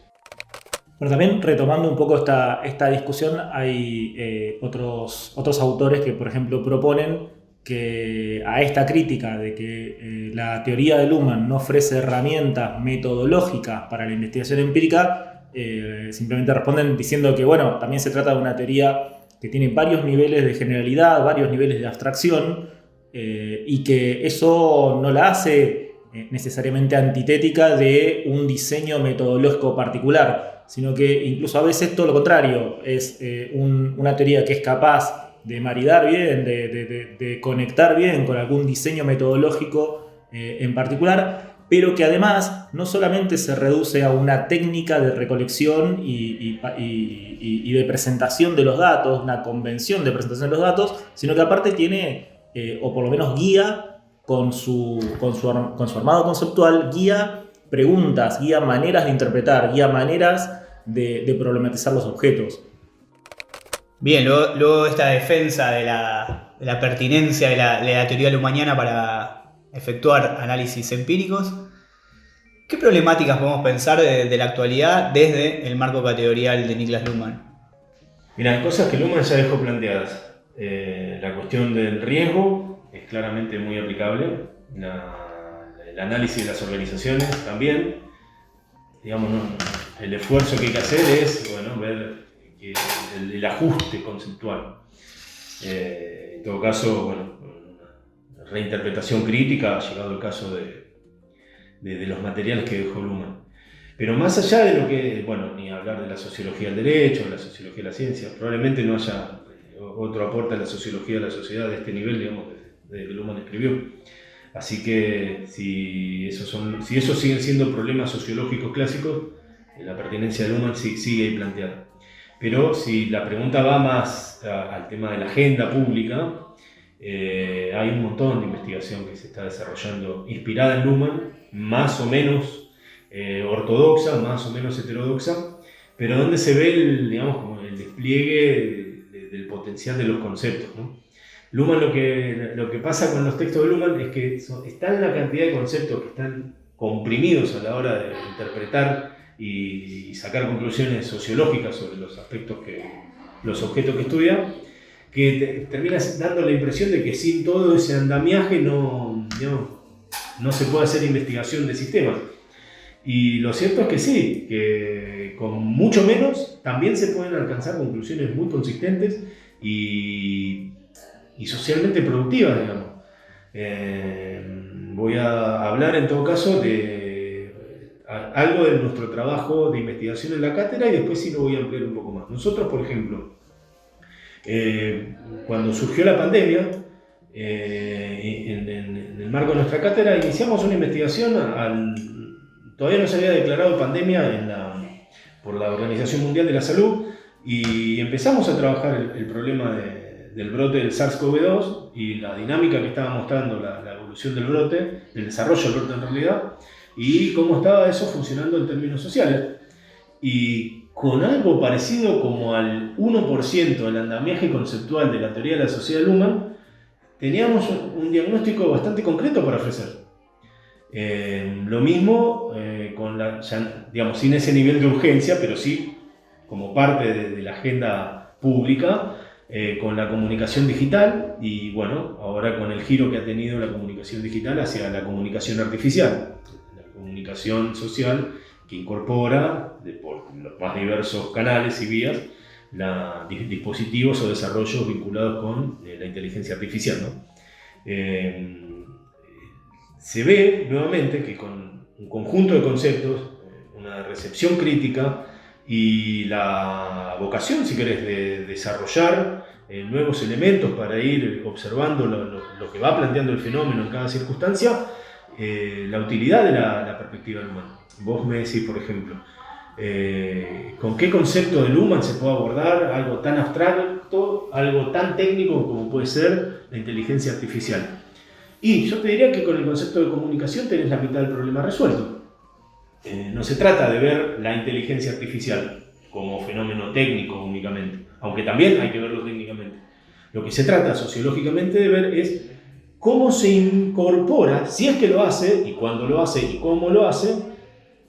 Pero también retomando un poco esta discusión, hay otros autores que, por ejemplo, proponen que a esta crítica de que la teoría de Luhmann no ofrece herramientas metodológicas para la investigación empírica, simplemente responden diciendo que, bueno, también se trata de una teoría que tiene varios niveles de generalidad, varios niveles de abstracción, y que eso no la hace necesariamente antitética de un diseño metodológico particular, sino que incluso a veces todo lo contrario, es una teoría que es capaz de maridar bien, de conectar bien con algún diseño metodológico en particular, pero que además no solamente se reduce a una técnica de recolección y de presentación de los datos, una convención de presentación de los datos, sino que aparte tiene, o por lo menos guía con su armado conceptual, guía preguntas, guía maneras de interpretar, guía maneras de problematizar los objetos. Bien, luego esta defensa de la pertinencia de la teoría luhmanniana para efectuar análisis empíricos, ¿qué problemáticas podemos pensar de la actualidad desde el marco categorial de Niklas Luhmann? Mira, hay cosas que Luhmann ya dejó planteadas. La cuestión del riesgo es claramente muy aplicable. El análisis de las organizaciones también. Digamos, el esfuerzo que hay que hacer es ver el ajuste conceptual. En todo caso, reinterpretación crítica, ha llegado el caso de los materiales que dejó Luhmann. Pero más allá de lo que, ni hablar de la sociología del derecho, de la sociología de la ciencia, probablemente no haya otro aporte a la sociología de la sociedad de este nivel, digamos, de que Luhmann escribió. Así que si esos siguen siendo problemas sociológicos clásicos, la pertinencia de Luhmann sigue ahí planteada. Pero si la pregunta va más al tema de la agenda pública, hay un montón de investigación que se está desarrollando inspirada en Luhmann, más o menos ortodoxa, más o menos heterodoxa, pero donde se ve el despliegue del potencial de los conceptos, ¿no? Luhmann, lo que pasa con los textos de Luhmann es que están la cantidad de conceptos que están comprimidos a la hora de interpretar y sacar conclusiones sociológicas sobre los objetos que estudia, que termina dando la impresión de que sin todo ese andamiaje no se puede hacer investigación de sistemas. Y lo cierto es que sí, que con mucho menos también se pueden alcanzar conclusiones muy consistentes y socialmente productivas, digamos. Voy a hablar en todo caso de algo de nuestro trabajo de investigación en la cátedra y después sí lo voy a ampliar un poco más. Nosotros, por ejemplo, cuando surgió la pandemia, en el marco de nuestra cátedra iniciamos una investigación, todavía no se había declarado pandemia por la Organización Mundial de la Salud, y empezamos a trabajar el problema del brote del SARS-CoV-2 y la dinámica que estaba mostrando la evolución del brote, el desarrollo del brote en realidad, y cómo estaba eso funcionando en términos sociales. Y con algo parecido como al 1% del andamiaje conceptual de la teoría de la sociedad de Luhmann, teníamos un diagnóstico bastante concreto para ofrecer. Lo mismo sin ese nivel de urgencia, pero sí como parte de la agenda pública, con la comunicación digital y ahora con el giro que ha tenido la comunicación digital hacia la comunicación artificial, la comunicación social que incorpora por los más diversos canales y vías dispositivos o desarrollos vinculados con la inteligencia artificial, ¿no? Se ve nuevamente que con un conjunto de conceptos, una recepción crítica y la vocación, si querés, de desarrollar nuevos elementos para ir observando lo que va planteando el fenómeno en cada circunstancia, la utilidad de la perspectiva humana. Vos me decís, por ejemplo, ¿con qué concepto de Luhmann se puede abordar algo tan abstracto, algo tan técnico como puede ser la inteligencia artificial? Y yo te diría que con el concepto de comunicación tenés la mitad del problema resuelto. No se trata de ver la inteligencia artificial como fenómeno técnico únicamente, aunque también hay que verlo técnicamente. Lo que se trata sociológicamente de ver es cómo se incorpora, si es que lo hace, y cuándo lo hace y cómo lo hace,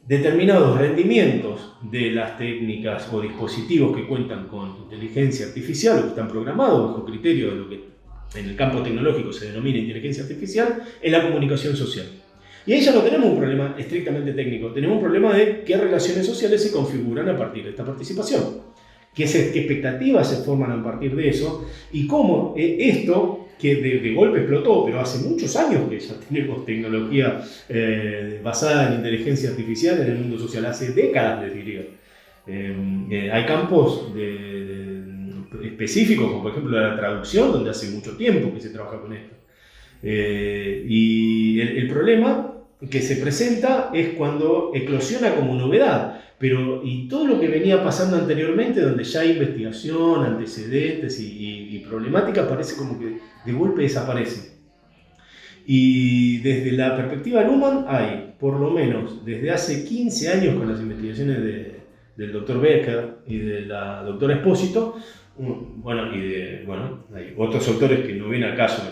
determinados rendimientos de las técnicas o dispositivos que cuentan con inteligencia artificial o que están programados bajo criterio de lo que en el campo tecnológico se denomina inteligencia artificial en la comunicación social. Y ahí ya no tenemos un problema estrictamente técnico, tenemos un problema de qué relaciones sociales se configuran a partir de esta participación, qué expectativas se forman a partir de eso y cómo esto, que de golpe explotó, pero hace muchos años que ya tenemos tecnología basada en inteligencia artificial en el mundo social, hace décadas les diría. Hay campos específicos, como por ejemplo la traducción, donde hace mucho tiempo que se trabaja con esto. Y el problema que se presenta es cuando eclosiona como novedad, y todo lo que venía pasando anteriormente, donde ya hay investigación, antecedentes y problemática, parece como que de golpe desaparece. Y desde la perspectiva de Luhmann hay, por lo menos desde hace 15 años con las investigaciones del doctor Becker y de la doctora Espósito, hay otros autores que no vienen al caso,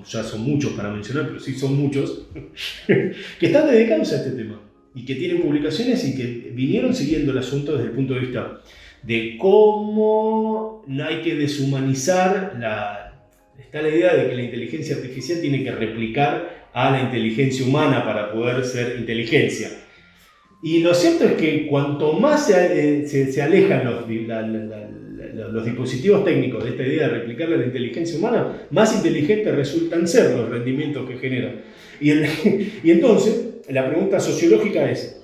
ya son muchos para mencionar, pero sí son muchos, que están dedicados a este tema y que tienen publicaciones y que vinieron siguiendo el asunto desde el punto de vista de cómo no hay que deshumanizar está la idea de que la inteligencia artificial tiene que replicar a la inteligencia humana para poder ser inteligencia. Y lo cierto es que cuanto más se alejan los dispositivos técnicos de esta idea de replicar la inteligencia humana, más inteligentes resultan ser los rendimientos que generan. Y entonces, la pregunta sociológica es,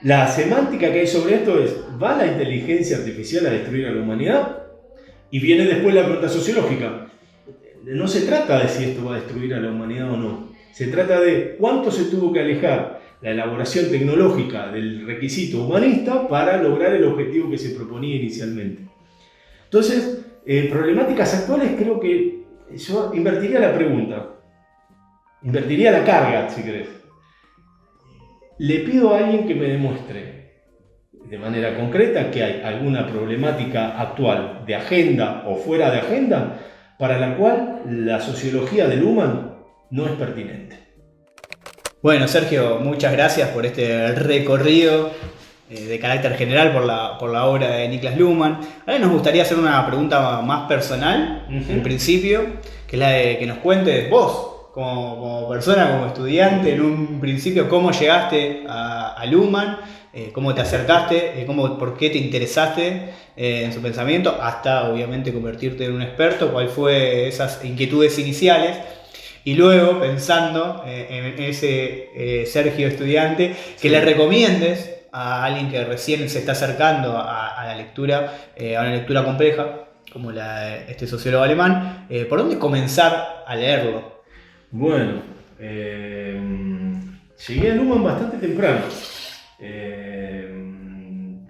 la semántica que hay sobre esto es, ¿va la inteligencia artificial a destruir a la humanidad? Y viene después la pregunta sociológica. No se trata de si esto va a destruir a la humanidad o no. Se trata de cuánto se tuvo que alejar la elaboración tecnológica del requisito humanista para lograr el objetivo que se proponía inicialmente. Entonces, problemáticas actuales, creo que yo invertiría la pregunta, invertiría la carga, si querés. Le pido a alguien que me demuestre de manera concreta que hay alguna problemática actual de agenda o fuera de agenda para la cual la sociología de Luhmann no es pertinente. Bueno, Sergio, muchas gracias por este recorrido de carácter general por la obra de Niklas Luhmann. Ahora nos gustaría hacer una pregunta más personal, en principio, que es la de que nos cuentes vos, como persona, como estudiante, en un principio, cómo llegaste a Luhmann, cómo te acercaste, por qué te interesaste en su pensamiento, hasta obviamente convertirte en un experto, cuál fue esas inquietudes iniciales. Y luego, pensando en ese Sergio estudiante, que le recomiendes a alguien que recién se está acercando a la lectura, a una lectura compleja, como la de este sociólogo alemán, ¿por dónde comenzar a leerlo? Bueno, llegué a Luhmann bastante temprano.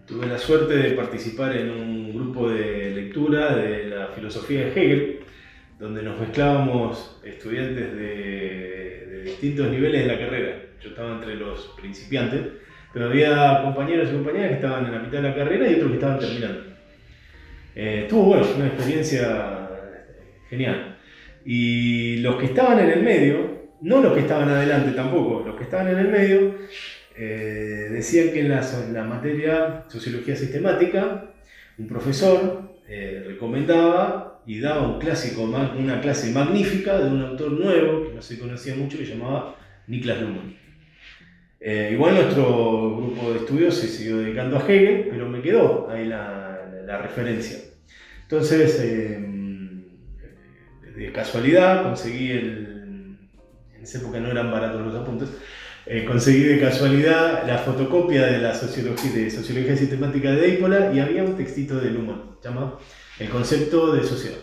Tuve la suerte de participar en un grupo de lectura de la filosofía de Hegel, donde nos mezclábamos estudiantes de distintos niveles de la carrera. Yo estaba entre los principiantes, pero había compañeros y compañeras que estaban en la mitad de la carrera y otros que estaban terminando. Estuvo bueno, fue una experiencia genial. Y los que estaban en el medio, no los que estaban adelante tampoco, los que estaban en el medio, decían que en la materia sociología sistemática, un profesor recomendaba y daba una clase magnífica de un autor nuevo que no se conocía mucho, que se llamaba Niklas Luhmann. Igual nuestro grupo de estudios se siguió dedicando a Hegel, pero me quedó ahí la referencia. Entonces, de casualidad, conseguí en esa época no eran baratos los apuntes, conseguí de casualidad la fotocopia de la Sociología Sistemática de Dípola y había un textito de Luhmann llamado El concepto de sociedad.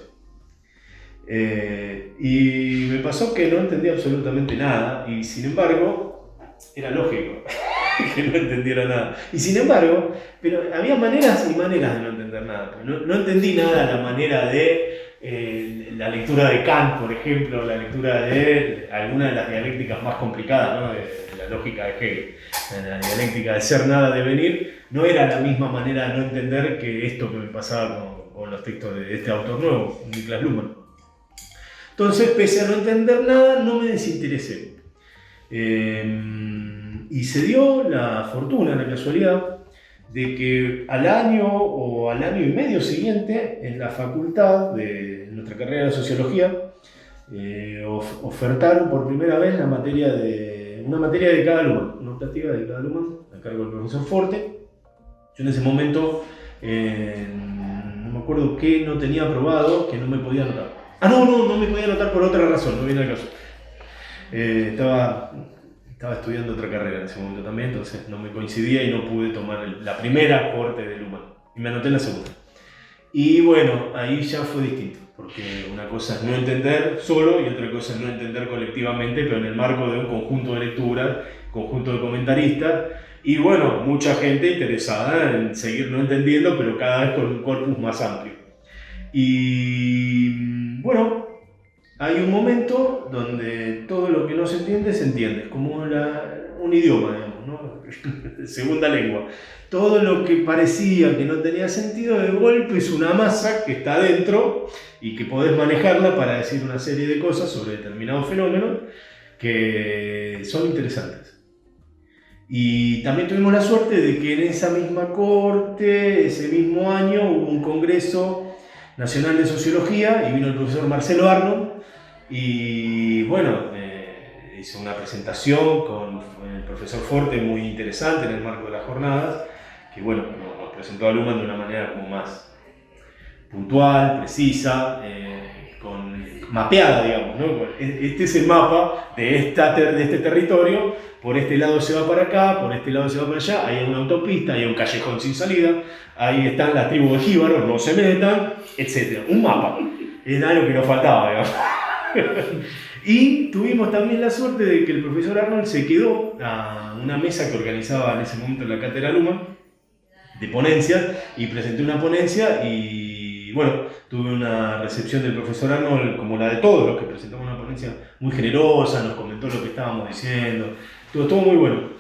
Y me pasó que no entendía absolutamente nada y sin embargo era lógico que no entendiera nada. Y sin embargo, pero había maneras y maneras de no entender nada. No entendí nada la manera de la lectura de Kant, por ejemplo, la lectura de alguna de las dialécticas más complicadas, ¿no? de la lógica de Hegel. La dialéctica de ser, nada, devenir, no era la misma manera de no entender que esto que me pasaba con los textos de este autor nuevo, Niklas Luhmann. Entonces, pese a no entender nada, no me desinteresé. Y se dio la fortuna, la casualidad, de que al año o al año y medio siguiente, en la facultad de nuestra carrera de Sociología, ofertaron por primera vez una materia dedicada a Luhmann, una optativa dedicada a Luhmann, a cargo del profesor Forte. Yo en ese momento, no me acuerdo qué no tenía aprobado, que no me podía anotar. No me podía anotar por otra razón, no viene al caso. Estaba estudiando otra carrera en ese momento también, entonces no me coincidía y no pude tomar la primera corte de Luhmann. Y me anoté en la segunda. Y bueno, ahí ya fue distinto, porque una cosa es no entender solo y otra cosa es no entender colectivamente, pero en el marco de un conjunto de lecturas, conjunto de comentaristas, y bueno, mucha gente interesada en seguir no entendiendo, pero cada vez con un corpus más amplio. Y bueno, hay un momento donde todo lo que no se entiende, es como un idioma, digamos, ¿no? Segunda lengua. Todo lo que parecía que no tenía sentido, de golpe es una masa que está adentro y que podés manejarla para decir una serie de cosas sobre determinados fenómenos que son interesantes. Y también tuvimos la suerte de que en esa misma corte, ese mismo año, hubo un congreso nacional de sociología y vino el profesor Marcelo Arnold y bueno, hizo una presentación con el profesor Forte muy interesante en el marco de las jornadas, que bueno, nos presentó a Luhmann de una manera como más puntual, precisa, mapeada, digamos, ¿no? Este es el mapa de este territorio, por este lado se va para acá, por este lado se va para allá, hay una autopista, hay un callejón sin salida, ahí están las tribus de jíbaros, no se metan, etc. Un mapa, era algo que nos faltaba, digamos. Y tuvimos también la suerte de que el profesor Arnold se quedó a una mesa que organizaba en ese momento la cátedra Luhmann de ponencias y presenté una ponencia y bueno, tuve una recepción del profesor Arnold como la de todos los que presentamos una ponencia muy generosa, nos comentó lo que estábamos diciendo, todo muy bueno.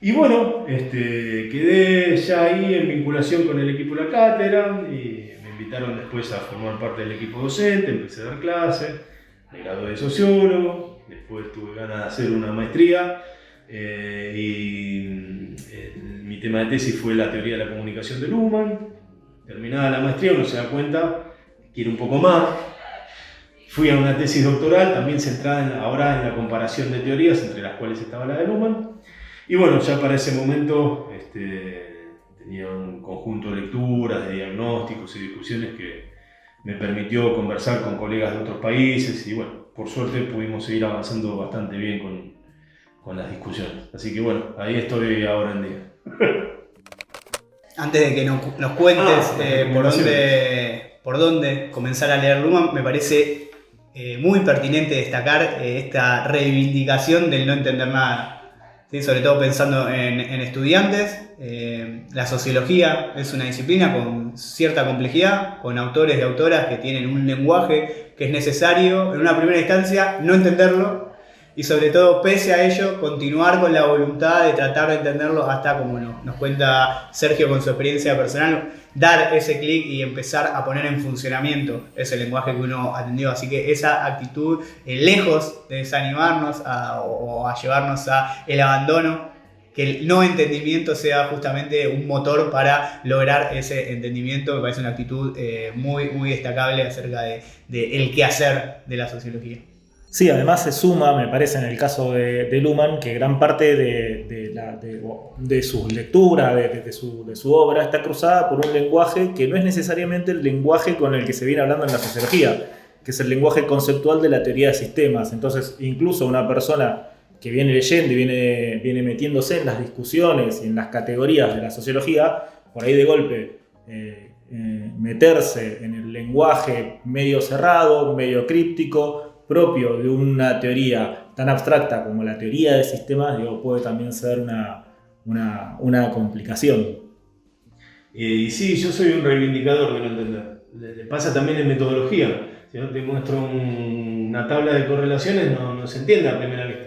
Y bueno, quedé ya ahí en vinculación con el equipo de la cátedra y me invitaron después a formar parte del equipo docente, empecé a dar clases. Me gradué de sociólogo, después tuve ganas de hacer una maestría y mi tema de tesis fue la teoría de la comunicación de Luhmann. Terminada la maestría uno se da cuenta que quiere un poco más. Fui a una tesis doctoral también centrada ahora en la comparación de teorías, entre las cuales estaba la de Luhmann. Y bueno, ya para ese momento tenía un conjunto de lecturas, de diagnósticos y discusiones que me permitió conversar con colegas de otros países y bueno, por suerte pudimos seguir avanzando bastante bien con las discusiones. Así que bueno, ahí estoy ahora en día. Antes de que nos cuentes por dónde comenzar a leer Luhmann, me parece muy pertinente destacar esta reivindicación del no entender nada. ¿Sí? Sobre todo pensando en estudiantes. La sociología es una disciplina con cierta complejidad, con autores y autoras que tienen un lenguaje que es necesario en una primera instancia no entenderlo y sobre todo pese a ello continuar con la voluntad de tratar de entenderlo hasta, como nos cuenta Sergio con su experiencia personal, dar ese clic y empezar a poner en funcionamiento ese lenguaje que uno atendió. Así que esa actitud, lejos de desanimarnos o a llevarnos a el abandono, que el no entendimiento sea justamente un motor para lograr ese entendimiento, me parece una actitud muy, muy destacable acerca de el quehacer de la sociología. Sí, además se suma, me parece, en el caso de Luhmann, que gran parte de su lectura, de su obra, está cruzada por un lenguaje que no es necesariamente el lenguaje con el que se viene hablando en la sociología, que es el lenguaje conceptual de la teoría de sistemas. Entonces, incluso una persona que viene leyendo y viene metiéndose en las discusiones y en las categorías de la sociología, por ahí de golpe meterse en el lenguaje medio cerrado, medio críptico, propio de una teoría tan abstracta como la teoría de sistemas, puede también ser una complicación. Y sí, yo soy un reivindicador de no entender. Le pasa también en metodología. Si no te muestro una tabla de correlaciones, no se entiende a primera vista.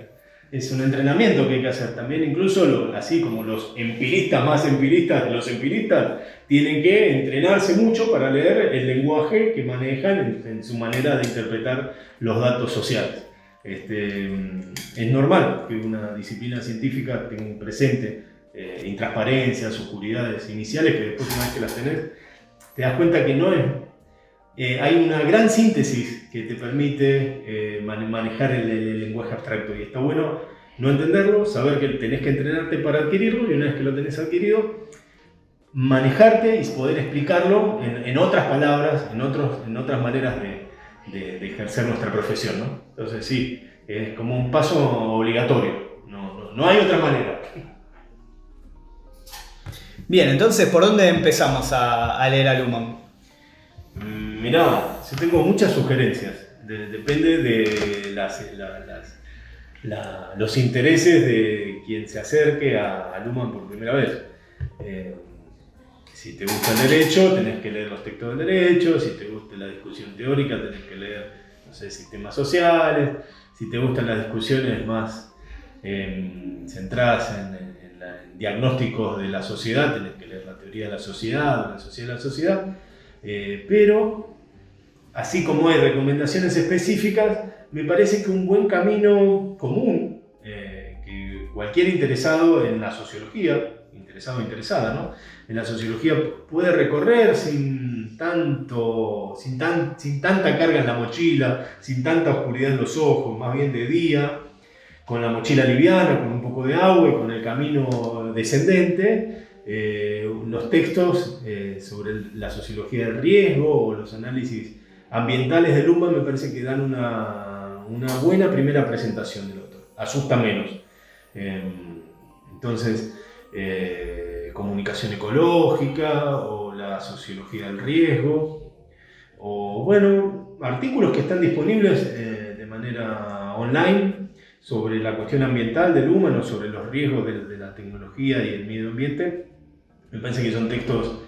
Es un entrenamiento que hay que hacer. También incluso, así como los empiristas más empiristas de los empiristas, tienen que entrenarse mucho para leer el lenguaje que manejan en su manera de interpretar los datos sociales. Es normal que una disciplina científica tenga presente intransparencias, oscuridades iniciales, que después, una vez que las tenés, te das cuenta que no es... hay una gran síntesis que te permite manejar el lenguaje abstracto, y está bueno no entenderlo, saber que tenés que entrenarte para adquirirlo, y una vez que lo tenés adquirido, manejarte y poder explicarlo en otras palabras, en otras maneras de ejercer nuestra profesión, ¿no? Entonces sí, es como un paso obligatorio, no hay otra manera. Bien, entonces, ¿por dónde empezamos a leer a Luhmann? Mirá, yo tengo muchas sugerencias. Depende de los intereses de quien se acerque a Luhmann por primera vez. Si te gusta el derecho, tenés que leer los textos del derecho. Si te gusta la discusión teórica, tenés que leer, no sé, sistemas sociales. Si te gustan las discusiones más centradas en diagnósticos de la sociedad, tenés que leer la teoría de la sociedad, la sociedad de la sociedad. Pero, así como hay recomendaciones específicas, me parece que un buen camino común, que cualquier interesado en la sociología, interesado o interesada, ¿no?, en la sociología puede recorrer sin tanta carga en la mochila, sin tanta oscuridad en los ojos, más bien de día, con la mochila liviana, con un poco de agua y con el camino descendente. Los textos sobre la sociología del riesgo o los análisis ambientales de Luhmann me parece que dan una buena primera presentación del autor. Asusta menos. Entonces, comunicación ecológica o la sociología del riesgo, o bueno, artículos que están disponibles de manera online sobre la cuestión ambiental del Luhmann o sobre los riesgos de la tecnología y el medio ambiente. Me parece que son textos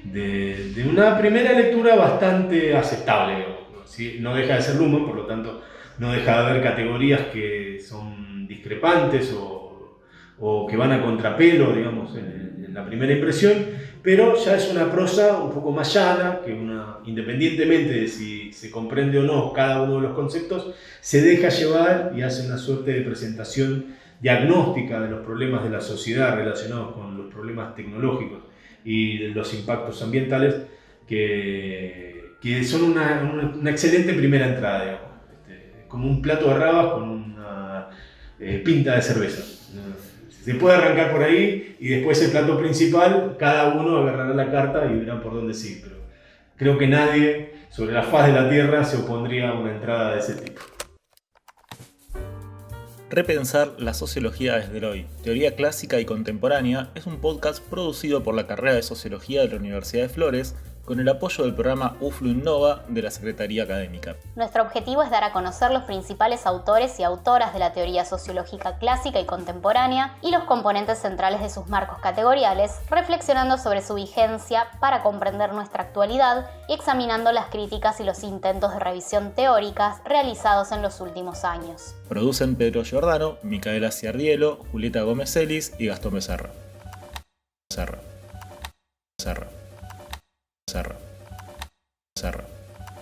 de una primera lectura bastante aceptable, ¿sí? No deja de ser Luhmann, por lo tanto no deja de haber categorías que son discrepantes o que van a contrapelo, digamos, en la primera impresión, pero ya es una prosa un poco más llana, que independientemente de si se comprende o no cada uno de los conceptos, se deja llevar y hace una suerte de presentación diagnóstica de los problemas de la sociedad relacionados con los problemas tecnológicos y los impactos ambientales, que son una excelente primera entrada, digamos. Como un plato de rabas con una pinta de cerveza. Se puede arrancar por ahí y después el plato principal, cada uno agarrará la carta y verán por dónde sí, pero creo que nadie sobre la faz de la Tierra se opondría a una entrada de ese tipo. Repensar la sociología desde el hoy, teoría clásica y contemporánea, es un podcast producido por la carrera de Sociología de la Universidad de Flores, con el apoyo del programa UFLU Innova de la Secretaría Académica. Nuestro objetivo es dar a conocer los principales autores y autoras de la teoría sociológica clásica y contemporánea y los componentes centrales de sus marcos categoriales, reflexionando sobre su vigencia para comprender nuestra actualidad y examinando las críticas y los intentos de revisión teóricas realizados en los últimos años. Producen Pedro Giordano, Micaela Ciardielo, Julieta Gómez Celis y Gastón Becerra. Cerra.